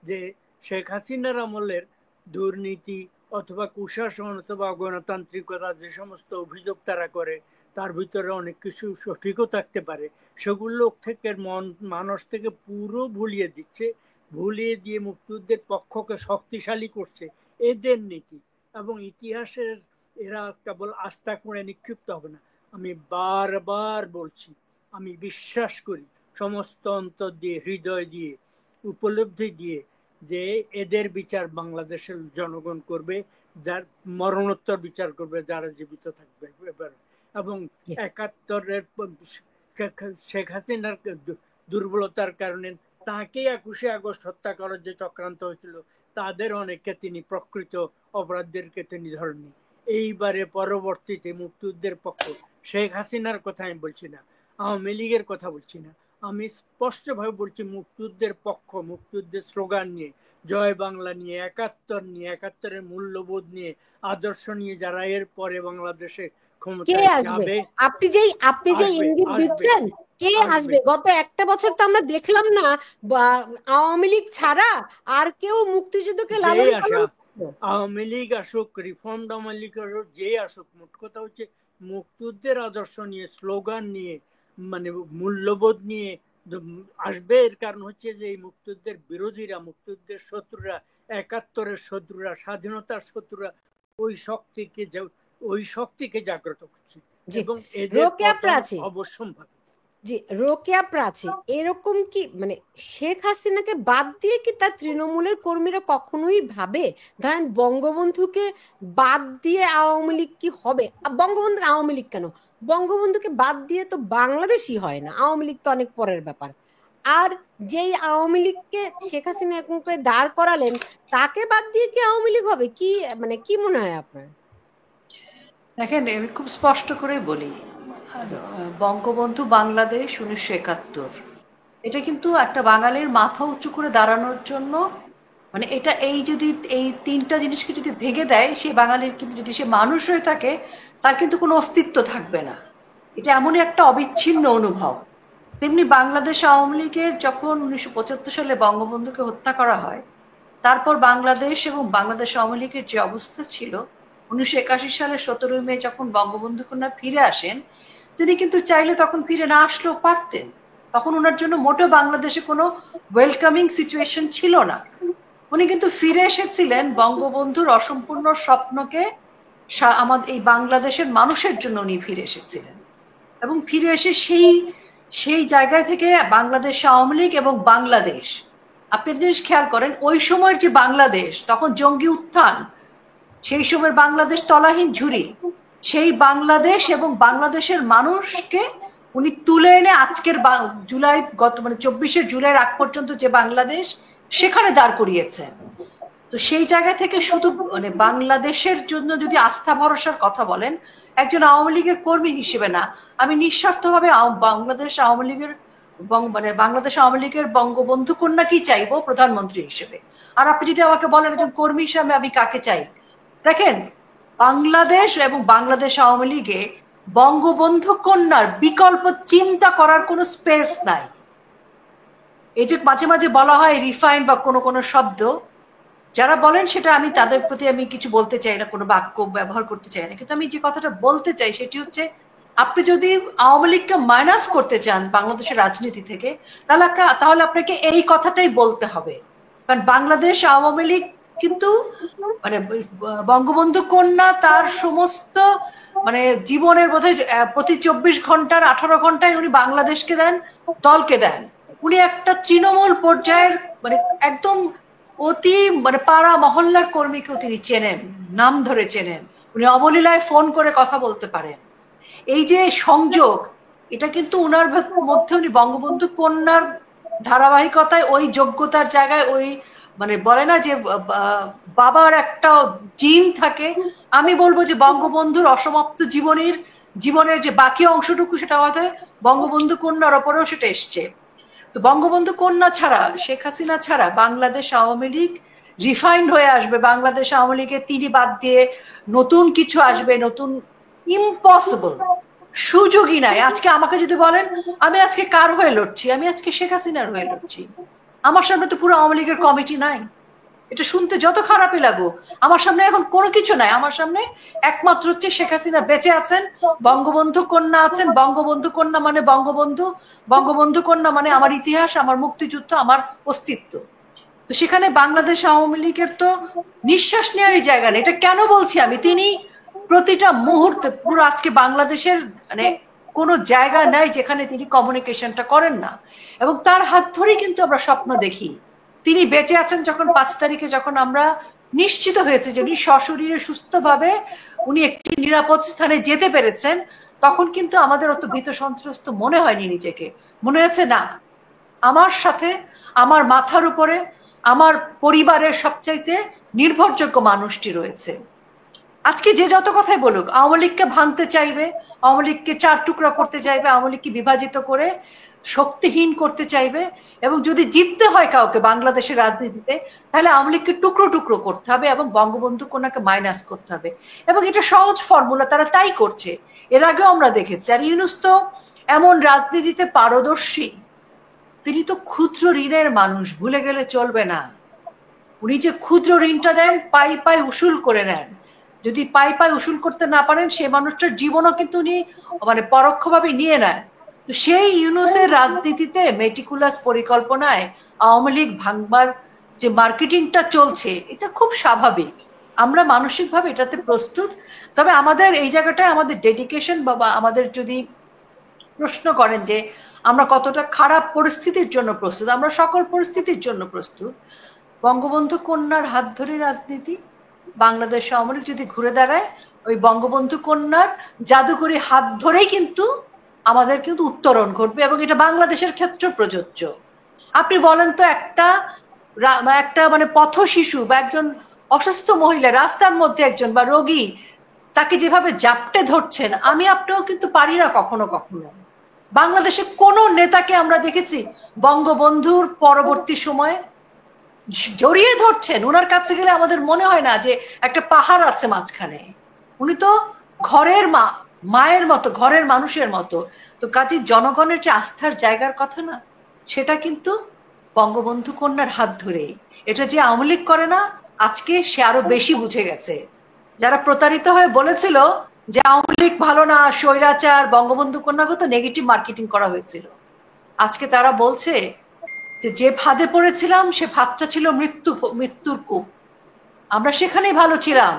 যে শেখ হাসিনার আমলের দুর্নীতি অথবা কুশাসন অথবা গণতান্ত্রিকতা যে সমস্ত অভিযোগ তারা করে, তার ভিতরে অনেক কিছু সঠিকও থাকতে পারে, সেগুলো থেকে মানুষ থেকে পুরো ভুলিয়ে দিচ্ছে, ভুলিয়ে দিয়ে মুক্তিযুদ্ধের পক্ষকে শক্তিশালী করছে এদের নীতি। এবং ইতিহাসের এরা কেবল আস্থা করে নিক্ষিপ্ত হবে না, আমি বারবার বলছি, আমি বিশ্বাস করি সমস্ত অন্তর দিয়ে, হৃদয় দিয়ে, উপলব্ধি দিয়ে, যে এদের বিচার বাংলাদেশের জনগণ করবে, যার মরণোত্তর বিচার করবে যারা জীবিত থাকবে এবার। এবং ৭১-এর শেখ হাসিনার দুর্বলতার কারণে তাকে ২১শে আগস্ট হত্যা করার যে চক্রান্ত হয়েছিল, তাদের অনেককে তিনি প্রকৃত অপরাধীদেরকে তিনি ধরেননি। এইবারে পরবর্তীতে মুক্তিযুদ্ধের পক্ষ, শেখ হাসিনার কথা আমি বলছি না, আওয়ামী লীগের কথা বলছি না, আমি স্পষ্টভাবে বলছি মুক্তিযুদ্ধের পক্ষ, মুক্তিযুদ্ধের স্লোগান নিয়ে, জয় বাংলা নিয়ে, ৭১ নিয়ে, ৭১-এর মূল্যবোধ নিয়ে, আদর্শ নিয়ে যারা এর পরে বাংলাদেশে ক্ষমতায় যাবে। আপনি যে ইঙ্গিত দিচ্ছেন, কে আসবে? গত একটা বছর তো আমরা দেখলাম না আওয়ামী লীগ ছাড়া আর কেউ মুক্তিযুদ্ধকে লালন পালন। আওয়ামী লীগ আসুক, রিফর্মড আওয়ামী লীগ আসুক, যে আসুক, মোট কথা হচ্ছে মুক্তিযুদ্ধের আদর্শ নিয়ে, স্লোগান নিয়ে, মানে মূল্যবোধ নিয়ে আসবে। এর কারণ হচ্ছে যে এই মুক্তিযুদ্ধের বিরোধীরা, মুক্তিযুদ্ধের শত্রুরা, ৭১-এর শত্রুরা, স্বাধীনতার শত্রুরা ওই শক্তিকে জাগ্রত করছে এবং এদের অবশ্যম্ভাবী। জি, রোকেয়া প্রাচী এরকম কি মানে শেখ হাসিনাকে বাদ দিয়ে কি তার তৃণমূলের কর্মীরা কখনোই ভাবে ধরেন বঙ্গবন্ধুকে বাদ দিয়ে আওয়ামী লীগ কি হবে? বঙ্গবন্ধু আওয়ামী লীগ কেন, বঙ্গবন্ধুকে বাদ দিয়ে তো বাংলাদেশই হয় না, আওয়ামী লীগ তো অনেক পরের ব্যাপার। আর যেই আওয়ামী লীগকে শেখ হাসিনা এখন করে দাঁড় করালেন, তাকে বাদ দিয়ে কি আওয়ামী লীগ হবে? কি মানে কি মনে হয় আপনার? দেখেন, আমি খুব স্পষ্ট করে বলি, জি বঙ্গবন্ধু বাংলাদেশ 1971, এটা কিন্তু একটা বাঙালির মাথা উঁচু করে দাঁড়ানোর জন্য, মানে এটা যদি এই তিনটা জিনিসকে যদি ভেঙে দেয়, সেই বাঙালির কিন্তু, যদি সে মানুষ হয়ে থাকে, তার কিন্তু কোনো অস্তিত্ব থাকবে না। এটা এমনই একটা অবিচ্ছিন্ন অনুভব। তেমনি বাংলাদেশ আওয়ামী লীগের যখন 1975 সালে বঙ্গবন্ধুকে হত্যা করা হয়, তারপর বাংলাদেশ এবং বাংলাদেশ আওয়ামী লীগের যে অবস্থা ছিল, 1981 সালের 17 মে যখন বঙ্গবন্ধু কন্যা ফিরে আসেন, তিনি কিন্তু চাইলে তখন ফিরে না আসলেও পারতেন। তখন ওনার জন্য মোটেও বাংলাদেশে কোনো ওয়েলকামিং সিচুয়েশন ছিল না। উনি কিন্তু ফিরে এসেছিলেন বঙ্গবন্ধুর অসম্পূর্ণ স্বপ্নকে, আমাদের এই বাংলাদেশের মানুষের জন্য উনি ফিরে এসেছিলেন। এবং ফিরে এসে সেই জায়গায় থেকে বাংলাদেশ আওয়ামী লীগ এবং বাংলাদেশ, আপনি একটা জিনিস খেয়াল করেন, ওই সময়ের যে বাংলাদেশ, তখন জঙ্গি উত্থান, সেই সময়ের বাংলাদেশ তলাহীন ঝুরি, সেই বাংলাদেশ এবং বাংলাদেশের মানুষকে উনি তুলে এনে আজকের জুলাই, গত মানে 24শে জুলাইয়ের আগ পর্যন্ত যে বাংলাদেশ, সেখানে দাঁড় করিয়েছেন। তো সেই জায়গা থেকে শুধু মানে বাংলাদেশের জন্য যদি আস্থা ভরসার কথা বলেন, একজন আওয়ামী লীগের কর্মী হিসেবে না, আমি নিঃস্বার্থভাবে বাংলাদেশ আওয়ামী লীগের মানে বাংলাদেশ আওয়ামী লীগের বঙ্গবন্ধু কন্যাকেই চাইবো প্রধানমন্ত্রী হিসেবে। আর আপনি যদি আমাকে বলেন একজন কর্মী হিসেবে আমি কাকে চাই, দেখেন, বাংলাদেশ এবং বাংলাদেশ আওয়ামী লীগে বঙ্গবন্ধু কন্যার বিকল্প চিন্তা করার কোনো স্পেস নাই। এই যে মাঝে মাঝে বলা হয় রিফাইন বা কোনো কোনো শব্দ, যারা বলেন সেটা আমি তাদের প্রতি আমি কিছু বলতে চাই না, কোনো বাক্য ব্যবহার করতে চাই না, কিন্তু আমি যে কথাটা বলতে চাই সেটি হচ্ছে, আপনি যদি আওয়ামী লীগকে মাইনাস করতে চান বাংলাদেশের রাজনীতি থেকে, তাহলে আপনাকে এই কথাটাই বলতে হবে। কারণ বাংলাদেশ আওয়ামী লীগ কিন্তু মানে বঙ্গবন্ধু কন্যা তার সমস্ত মানে জীবনের বোধহয় প্রতি 24 ঘন্টার 18 ঘন্টায় উনি বাংলাদেশকে দেন, দলকে দেন। উনি একটা তৃণমূল পর্যায়ের মানে একদম অতি মানে পাড়া মহল্লার কর্মীকেও তিনি চেনেন, নাম ধরে চেনেন। উনি অবলীলায় ফোন করে কথা বলতে পারেন। এই যে সংযোগ, এটা কিন্তু উনার মধ্যে, উনি বঙ্গবন্ধু কন্যার ধারাবাহিকতায় ওই যোগ্যতার জায়গায়, ওই মানে বলে না যে বাবার একটা জিন থাকে, আমি বলবো যে বঙ্গবন্ধুর অসমাপ্ত জীবনের যে বাকি অংশটুকু, সেটা হয়তো বঙ্গবন্ধু কন্যার ওপরেও সেটা এসছে। তো বঙ্গবন্ধু কন্যা ছাড়া, শেখ হাসিনা ছাড়া বাংলাদেশ আওয়ামী লীগ রিফাইন্ড হয়ে আসবে, বাংলাদেশ আওয়ামী লীগের তিনি বাদ দিয়ে নতুন কিছু আসবে, নতুন, ইম্পসিবল, সুযোগই নাই। আজকে আমাকে যদি বলেন আমি আজকে কার হয়ে লড়ছি, আমি আজকে শেখ হাসিনার হয়ে লড়ছি। আমার সামনে তো পুরো আওয়ামী লীগের কমিটি নাই। এটা শুনতে যত খারাপই লাগুক, আমার সামনে এখন কোনো কিছু নাই। আমার সামনে একমাত্র হচ্ছে শেখ হাসিনা বেঁচে আছেন, বঙ্গবন্ধু কন্যা আছেন। বঙ্গবন্ধু কন্যা মানে বঙ্গবন্ধু, বঙ্গবন্ধু কন্যা মানে আমার ইতিহাস, আমার মুক্তিযুদ্ধ, আমার অস্তিত্ব। তো সেখানে বাংলাদেশ আওয়ামী লীগের তো নিঃশ্বাস নেওয়ারই জায়গা নেই। এটা কেন বলছি আমি, তিনি প্রতিটা মুহূর্তে পুরো আজকে বাংলাদেশের মানে কোনো জায়গা নাই যেখানে তিনি কমিউনিকেশনটা করেন না, এবং তার হাত ধরেই কিন্তু আমরা স্বপ্ন দেখি। তিনি বেঁচে আছেন যখন 5 তারিখে, যখন আমরা নিশ্চিত হয়েছে যে উনি সশরীরে সুস্থভাবে উনি একটি নিরাপদ স্থানে যেতে পেরেছেন, তখন কিন্তু আমাদের অত ভীত সন্ত্রস্ত মনে হয়নি নিজেকে। মনে হয়েছে না, আমার সাথে, আমার মাথার উপরে আমার পরিবারের সবচাইতে নির্ভরযোগ্য মানুষটি রয়েছে। আজকে যে যত কথাই বলুক, আওয়ামী লীগকে ভাঙতে চাইবে, আওয়ামী লীগকে 4 টুকরা করতে চাইবে, আওয়ামী লীগকে বিভাজিত করে শক্তিহীন করতে চাইবে, এবং যদি জিততে হয় কাউকে বাংলাদেশের রাজনীতিতে, তাহলে আওয়ামী লীগকে টুকরো টুকরো করতে হবে এবং বঙ্গবন্ধু কন্যাকে মাইনাস করতে হবে। এবং এটা সহজ ফর্মুলা, তারা তাই করছে। এর আগেও আমরা দেখেছি। আর ইউনূস তো এমন রাজনীতিতে পারদর্শী, তিনি তো ক্ষুদ্র ঋণের মানুষ, ভুলে গেলে চলবে না। উনি যে ক্ষুদ্র ঋণটা দেন, পাই পাই উসুল করে নেন। যদি পাই পাই উসুল করতে না পারেন, সে মানুষটার জীবনও কিন্তু উনি মানে পরোক্ষভাবে নিয়ে নেন। তো সেই ইউনূসের রাজনীতিতে, মেটিকুলাস পরিকল্পনায় আওয়ামী লীগ ভাঙবার যে মার্কেটিংটা চলছে, এটা খুব স্বাভাবিক। আমরা মানসিকভাবে এটাতে প্রস্তুত। তবে আমাদের এই জায়গাটায় আমাদের ডেডিকেশন, বা আমাদের যদি প্রশ্ন করেন যে আমরা কতটা খারাপ পরিস্থিতির জন্য প্রস্তুত, আমরা সকল পরিস্থিতির জন্য প্রস্তুত। বঙ্গবন্ধু কন্যার হাত ধরে রাজনীতি, বাংলাদেশ আওয়ামী লীগ যদি ঘুরে দাঁড়ায় ওই বঙ্গবন্ধু কন্যার জাদুকরি হাত ধরেই কিন্তু আমাদের কিন্তু উত্তরণ ঘটবে, এবং এটা বাংলাদেশের ক্ষেত্রে প্রযোজ্য। আপনি বলেন তো একটা মানে পথ শিশু বা একজন অসুস্থ মহিলা রাস্তার মধ্যে একজন বা রোগী, তাকে যেভাবে জাপটে ধরছেন, আমি আপনিও কিন্তু পারি না কখনো কখনো। বাংলাদেশে কোন নেতাকে আমরা দেখেছি বঙ্গবন্ধুর পরবর্তী সময়ে জড়িয়ে ধরছেন? ওনার কাছে গেলে আমাদের মনে হয় না যে একটা পাহাড় আছে মাঝখানে। উনি তো ঘরের মায়ের মতো, ঘরের মানুষের মতো। তো কাজে জনগণের যে আস্থার জায়গার কথা না, সেটা কিন্তু বঙ্গবন্ধু কন্যার হাত ধরে। এটা যে আওয়ামী লীগ করে না, আজকে সে আরো বেশি বুঝে গেছে। যারা প্রতারিত হয়ে বলেছিল যে আওয়ামী লীগ ভালো না, স্বৈরাচার, বঙ্গবন্ধু কন্যাকে তো নেগেটিভ মার্কেটিং করা হয়েছিল, আজকে তারা বলছে যে ফাঁদে পড়েছিলাম সে ফাঁদটা ছিল মৃত্যুর কূপ, আমরা সেখানেই ভালো ছিলাম।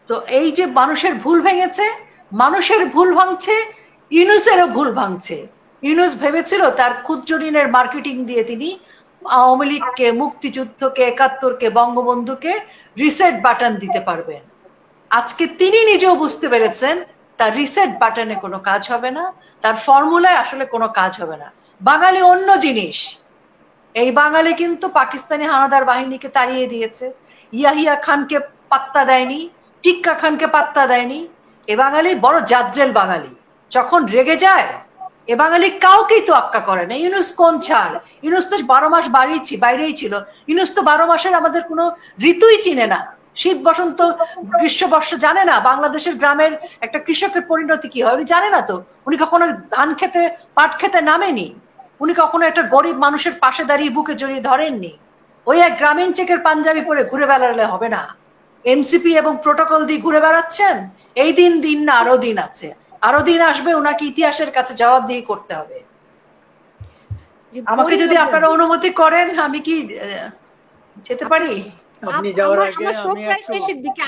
তো এই যে মানুষের ভুল ভেঙেছে, মানুষের ভুল ভাঙছে, ইউনুসেরও ভুল ভাঙছে। ইউনুস ভেবেছিল তার ক্ষুদ্র ঋণের মার্কেটিং দিয়ে তিনি আওয়ামী লীগকে, মুক্তিযুদ্ধকে, ৭১কে, বঙ্গবন্ধুকে রিসেট বাটন দিতে পারবেন। আজকে তিনি নিজেও বুঝতে পেরেছেন তার রিসেট বাটনে কোনো কাজ হবে না, তার ফর্মুলায় আসলে কোনো কাজ হবে না। বাঙালি অন্য জিনিস। এই বাঙালি কিন্তু পাকিস্তানি হানাদার বাহিনীকে তাড়িয়ে দিয়েছে, ইয়াহিয়া খানকে পাত্তা দেয়নি, টিক্কা খানকে পাত্তা দেয়নি। এ বাঙালি বড় জাদ্রেল বাঙালি, যখন রেগে যায় এ বাঙালি কাউকেই তো আক্কা করে না। ইউনুস কোন ছাড়, ইউনুস তো 12 মাস বাইরেই ছিল। ইউনুস তো 12 মাসের আমাদের কোনো ঋতুই চিনে না, শীত বসন্ত গ্রীষ্ম বর্ষ জানে না। বাংলাদেশের গ্রামের একটা কৃষকের পরিণতি কি হয় উনি জানে না তো। উনি কখনো ধান খেতে, পাট খেতে নামেনি। উনি কখনো একটা গরিব মানুষের পাশে দাঁড়িয়ে বুকে জড়িয়ে ধরেননি। ওই এক গ্রামীণ চেকের পাঞ্জাবি পরে ঘুরে বেড়ালে হবে না। এনসিপি এবং প্রোটোকল দিয়ে ঘুরে বেড়াচ্ছেন। এই দিন না, আরো দিন আছে, আরো দিন আসবে, ওনাকে ইতিহাসের কাছে জবাবদিহি করতে হবে। আমাকে যদি আপনারা অনুমতি করেন আমি কি যেতে পারি? আপনি যাওয়ার আগে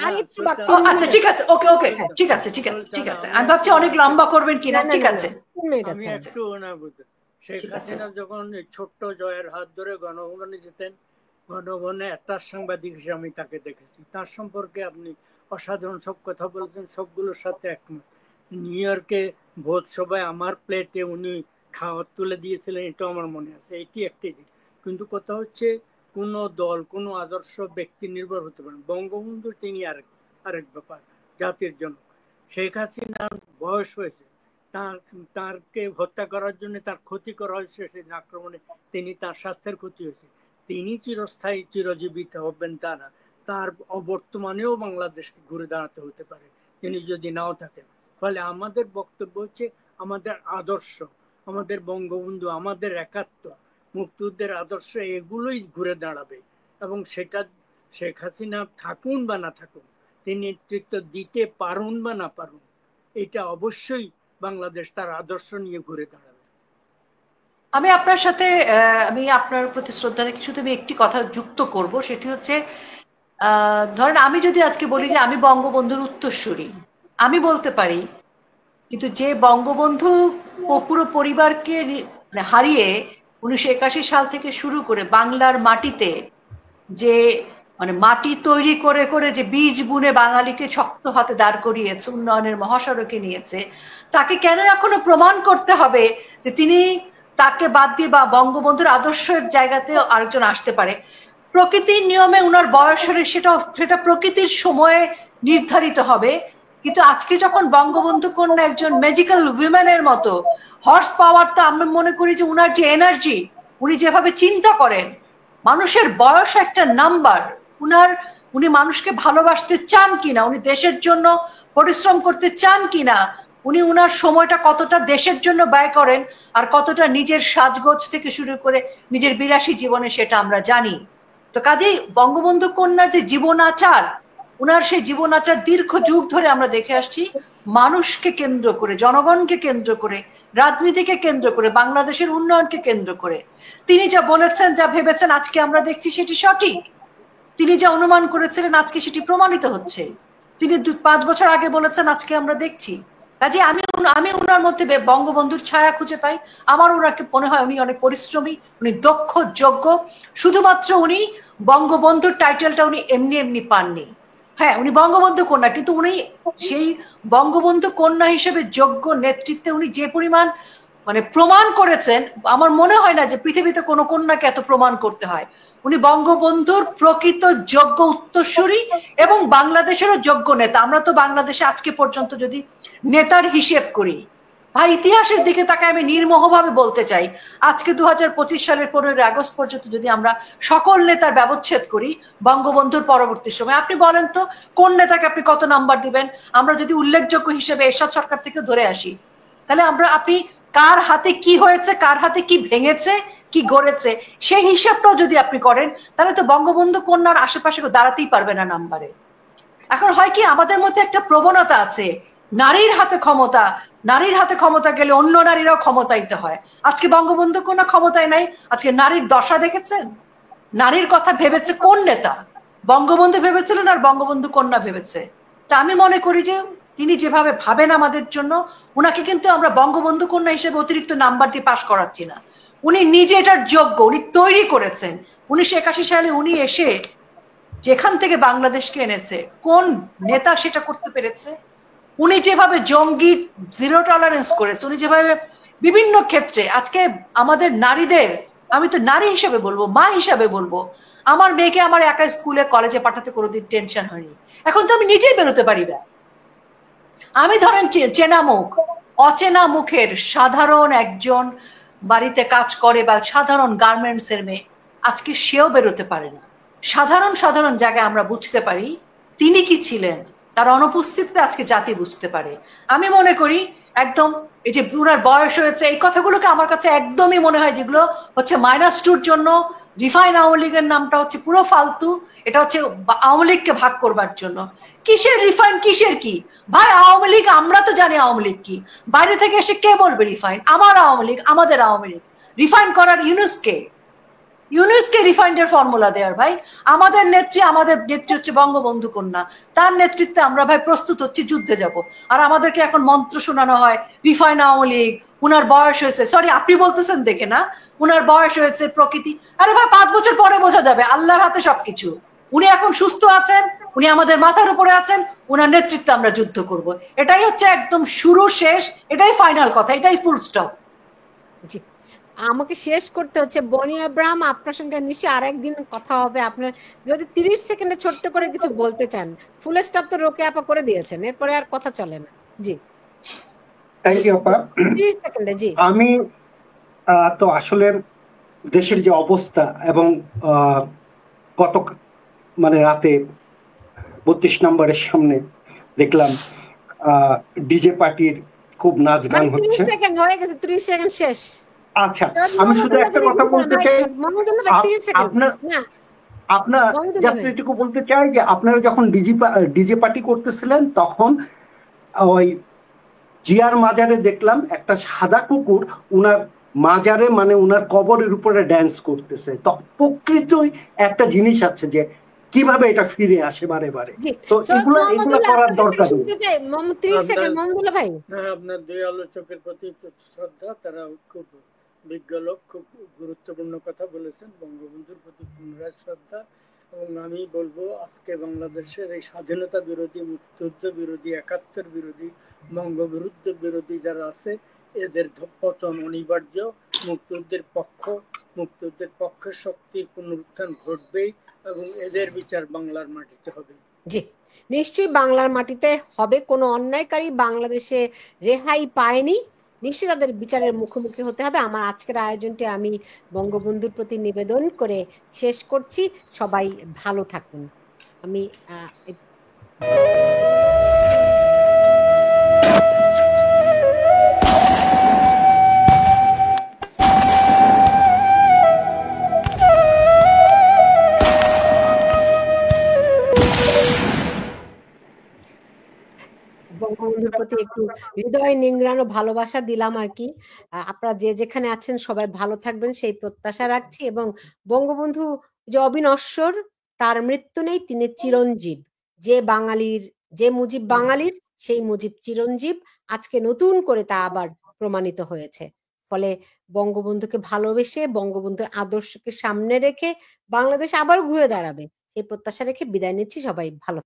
আমি আচ্ছা ঠিক আছে, ওকে ওকে, ঠিক আছে ঠিক আছে ঠিক আছে। আমি ভাবছি অনেক লম্বা করবেন কিনা। ঠিক আছে, আমি একটু শেখ হাসিনা যখন ছোট্ট জয়ের হাত ধরে গণভবনে যেতেন, গণভবনে একটা সাংবাদিক হিসেবে আমি তাকে দেখেছি। তার সম্পর্কে আপনি অসাধারণ সব কথা বলেছেন, সবগুলোর সাথে একমত। নিউ ইয়র্কে ভোজ সভায় আমার প্লেটে উনি খাওয়ার তুলে দিয়েছিলেন, এটাও আমার মনে আছে। এটি একটি দিক। কিন্তু কথা হচ্ছে কোনো দল, কোনো আদর্শ ব্যক্তি নির্ভর হতে পারে। বঙ্গবন্ধু তিনি আরেক ব্যাপার, জাতির জন্য। শেখ হাসিনার বয়স হয়েছে, তারকে হত্যা করার জন্য তার ক্ষতি করা হয়েছে, সেই আক্রমণে তার স্বাস্থ্যের ক্ষতি হয়েছে। তিনি চিরস্থায়ী চিরজীবিত হবেন তা না, তার অবর্তমানেও বাংলাদেশকে ঘুরে দাঁড়াতে হতে পারে তিনি যদি নাও থাকেন। ফলে আমাদের বক্তব্য হচ্ছে আমাদের আদর্শ, আমাদের বঙ্গবন্ধু, আমাদের একাত্ম, মুক্তিযুদ্ধের আদর্শ, এগুলোই ঘুরে দাঁড়াবে। এবং সেটা শেখ হাসিনা থাকুন বা না থাকুন, তিনি নেতৃত্ব দিতে পারুন বা না পারুন, এটা অবশ্যই বাংলাদেশ তার আদর্শ নিয়ে ঘুরে দাঁড়াবে। আমি আপনার সাথে আমি আপনার প্রতি শ্রদ্ধা রেখে শুধু আমি একটি কথা যুক্ত করব, সেটি হচ্ছে ধরেন আমি যদি আজকে বলি যে আমি বঙ্গবন্ধুর উত্তরসূরি, আমি বলতে পারি, কিন্তু যে বঙ্গবন্ধু পুরো পরিবারকে হারিয়ে 1981 সাল থেকে শুরু করে বাংলার মাটিতে যে মানে মাটি তৈরি করে করে যে বীজ বুনে বাঙালিকে শক্ত হাতে দাঁড় করিয়েছে, উন্নয়নের মহাসড়কে নিয়েছে, তাকে কেন এখনো প্রমাণ করতে হবে যে তিনি, তাকে বাদ দিয়ে বা বঙ্গবন্ধুর আদর্শের জায়গাতে আরেকজন আসতে পারে? প্রকৃতির নিয়মে উনার বয়স হলে সেটা প্রকৃতির সময়ে নির্ধারিত হবে। কিন্তু আজকে যখন বঙ্গবন্ধু কন্যা একজন ম্যাজিক্যাল উইমেনের মতো হর্স পাওয়ার, তো আমি মনে করি যে উনার যে এনার্জি, উনি যেভাবে চিন্তা করেন, মানুষের বয়স একটা নাম্বার। উনি মানুষকে ভালোবাসতে চান কিনা, উনি দেশের জন্য পরিশ্রম করতে চান কিনা, উনি উনার সময়টা কতটা দেশের জন্য ব্যয় করেন আর কতটা নিজের সাজগোজ থেকে শুরু করে নিজের বিলাসী জীবনে, সেটা আমরা জানি। তো কাজেই বঙ্গবন্ধু কন্যার যে জীবনাচার, উনার সেই জীবনাচার দীর্ঘ যুগ ধরে আমরা দেখে আসছি, মানুষকে কেন্দ্র করে, জনগণকে কেন্দ্র করে, রাজনীতিকে কেন্দ্র করে, বাংলাদেশের উন্নয়নকে কেন্দ্র করে। তিনি যা বলেছেন, যা ভেবেছেন, আজকে আমরা দেখছি সেটি সঠিক। তিনি যা অনুমান করেছিলেন আজকে সেটি প্রমাণিত হচ্ছে। তিনি 5 বছর আগে বলেছেন, আজকে আমরা দেখছি। কাজে আমি ওনার মধ্যে বঙ্গবন্ধুর ছায়া খুঁজে পাই। আমার ওনাকে মনে হয় উনি অনেক পরিশ্রমী, উনি দক্ষ, যোগ্য। শুধুমাত্র উনি বঙ্গবন্ধুর টাইটেলটা উনি এমনি এমনি পাননি। হ্যাঁ, উনি বঙ্গবন্ধু কন্যা, কিন্তু উনি সেই বঙ্গবন্ধু কন্যা হিসেবে যোগ্য নেতৃত্বে উনি যে পরিমাণ মানে প্রমাণ করেছেন, আমার মনে হয় না যে পৃথিবীতে কোনো কন্যাকে এত প্রমাণ করতে হয়। উনি বঙ্গবন্ধুর প্রকৃত যোগ্য উত্তরসূরি এবং বাংলাদেশেরও যোগ্য নেতা। আমরা তো বাংলাদেশে আজকে পর্যন্ত যদি নেতার হিসেব করি, ভাই ইতিহাসের দিকে তাকে আমি নির্মোহভাবে বলতে চাই, আজকে 2025 সালের 15 আগস্ট পর্যন্ত যদি আমরা সকল নেতার ব্যবচ্ছেদ করি বঙ্গবন্ধুর পরবর্তী সময়, আপনি বলেন তো কোন নেতাকে আপনি কত নাম্বার দিবেন? আমরা যদি উল্লেখযোগ্য হিসেবে এরশাদ সরকার থেকে ধরে আসি, তাহলে আপনি কার হাতে কি হয়েছে, কার হাতে কি ভেঙেছে, কি গড়েছে, সেই হিসাবটাও যদি আপনি করেন, তাহলে তো বঙ্গবন্ধু কন্যার আশেপাশে দাঁড়াতেই পারবে না নাম্বারে। এখন হয় কি, আমাদের মধ্যে একটা প্রবণতা আছে, নারীর হাতে ক্ষমতা, নারীর হাতে ক্ষমতা গেলে অন্য নারীরাও ক্ষমতায়িত হয়। আজকে বঙ্গবন্ধু কন্যা ক্ষমতায় নাই, আজকে নারীর দশা দেখেছেন? নারীর কথা ভেবেছে কোন নেতা? বঙ্গবন্ধু ভেবেছিলেন আর বঙ্গবন্ধু কন্যা ভেবেছে। তা আমি মনে করি যে তিনি যেভাবে ভাবেন আমাদের জন্য, উনাকে কিন্তু আমরা বঙ্গবন্ধু কন্যা হিসেবে অতিরিক্ত নাম্বার দিয়ে পাশ করাচ্ছি না। উনি নিজে এটার যোগ্য, উনি তৈরি করেছেন। 1981 সালে উনি এসে যেখান থেকে বাংলাদেশকে এনেছে, কোন নেতা সেটা করতে পেরেছে? উনি যেভাবে জঙ্গি জিরো টলারেন্স করেছে, উনি যেভাবে বিভিন্ন ক্ষেত্রে আজকে আমাদের নারীদের, আমি তো নারী হিসেবে বলবো, মা হিসাবে বলবো, আমার মেয়েকে আমার একা স্কুলে কলেজে পাঠাতে কোনোদিন টেনশন হয়নি। এখন তো আমি নিজেই বেরোতে পারি না। আমি ধরেন চেনা মুখ, অচেনা মুখের সাধারণ একজন বাড়িতে কাজ করে বা সাধারণ গার্মেন্টস এর মেয়ে, আজকে সেও বেরোতে পারে না। সাধারণ সাধারণ জায়গায় আমরা বুঝতে পারি তিনি কি ছিলেন, তার অনুপস্থিতিতে আজকে জাতি বুঝতে পারে। আমি মনে করি একদম এই যে উনার বয়স হয়েছে, এই কথাগুলোকে আমার কাছে একদমই মনে হয় যেগুলো হচ্ছে -2 জন্য। রিফাইন আওয়ামী লীগের নামটা হচ্ছে পুরো ফালতু, এটা হচ্ছে আওয়ামী লীগকে ভাগ করবার জন্য। কিসের রিফাইন, কিসের কি ভাই? আওয়ামী লীগ আমরা তো জানি আওয়ামী লীগ কি, বাইরে থেকে এসে কে বলবে রিফাইন? আমার আওয়ামী লীগ, আমাদের আওয়ামী লীগ। রিফাইন করার ইউনুসকে, ইউনুসকে রিফাইন্ডের ফর্মুলা দেওয়ার ভাই। আমাদের নেত্রী হচ্ছে বঙ্গবন্ধু কন্যা, তার নেতৃত্বে আমরা ভাই প্রস্তুত হচ্ছি, যুদ্ধে যাব। আর আমাদেরকে এখন মন্ত্র শোনানো হয় রিফাইন আওয়ামী লীগ, উনার বয়স হয়েছে। সরি, আপনি বলতেছেন দেখে না, উনার বয়স হয়েছে প্রকৃতি। আরে ভাই 5 বছর পরে বোঝা যাবে, আল্লাহর হাতে সবকিছু। উনি এখন সুস্থ আছেন, উনি আমাদের মাথার উপরে আছেন, উনার নেতৃত্বে আমরা যুদ্ধ করব। এটাই হচ্ছে একদম শুরু শেষ, এটাই ফাইনাল কথা, এটাই ফুল স্টপ। জি, আমাকে শেষ করতে হচ্ছে। বনি আব্রাহাম, আপনার সঙ্গে নিশ্চয়ই আরেকদিন কথা হবে। আপনার যদি 30 সেকেন্ডে ছোট্ট করে কিছু বলতে চান। ফুল স্টপ তো রোকে আপা করে দিয়েছেন, এরপরে আর কথা চলে না। জি, থ্যাংক ইউ আপা। 30 সেকেন্ডে। জি, আমি তো আসলে দেশের যে অবস্থা এবং গত মানে রাতে 32 নম্বরের সামনে দেখলাম ডিজে পার্টির খুব নাচ গান ভাই 30 হচ্ছে। সেকেন্ড হয়ে গেছে, 30 সেকেন্ড শেষ। আচ্ছা, আমি শুধু একটা কথা বলতে চাই, আপনার জাস্ট এটুকু বলতে চাই যে আপনারা যখন ডিজে পার্টি করতেছিলেন তখন ওই জিয়ার মাজারে দেখলাম একটা সাদা কুকুর উনার মাজারে মানে উনার কবরের উপরে ড্যান্স করতেছে। তো প্রকৃতই একটা জিনিস আছে যে কিভাবে এটা ফিরে আসে বারে বারে। তো এগুলো করার দরকার। 30 সেকেন্ড মাহমুদুল্লাহ ভাই। আপনার দুই আলোচকের প্রতি শ্রদ্ধা, তারা খুব বিজ্ঞ লোক, খুব গুরুত্বপূর্ণ কথা বলেছেন। বঙ্গবন্ধুর প্রতি পুনরায় শ্রদ্ধা। এবং আমি বলবো আজকে বাংলাদেশের এই স্বাধীনতা বিরোধী, মুক্তিযুদ্ধ বিরোধী, 71 বিরোধী, বঙ্গবিরুদ্ধ বিরোধী যারা আছে, এদের পতন অনিবার্য। মুক্তিযুদ্ধের পক্ষে শক্তির পুনরুত্থান ঘটবেই এবং এদের বিচার বাংলার মাটিতে হবে। জি, নিশ্চয়ই বাংলার মাটিতে হবে। কোনো অন্যায়কারী বাংলাদেশে রেহাই পায়নি, নিশ্চয়ই তাদের বিচারের মুখোমুখি হতে হবে। আমার আজকের আয়োজনটি আমি বঙ্গবন্ধুর প্রতি নিবেদন করে শেষ করছি। সবাই ভালো থাকুন। আমি বঙ্গবন্ধুর প্রতি একটু হৃদয় নিংড়ানো ভালোবাসা দিলাম আর কি। আপনারা যে যেখানে আছেন সবাই ভালো থাকবেন সেই প্রত্যাশা রাখছি। এবং বঙ্গবন্ধু যে অবিনশ্বর, তার মৃত্যু নেই, তিনি চিরঞ্জীব। যে মুজিব বাঙালির, সেই মুজিব চিরঞ্জীব, আজকে নতুন করে তা আবার প্রমাণিত হয়েছে। ফলে বঙ্গবন্ধুকে ভালোবেসে বঙ্গবন্ধুর আদর্শকে সামনে রেখে বাংলাদেশ আবার ঘুরে দাঁড়াবে সেই প্রত্যাশা রেখে বিদায় নিচ্ছি। সবাই ভালো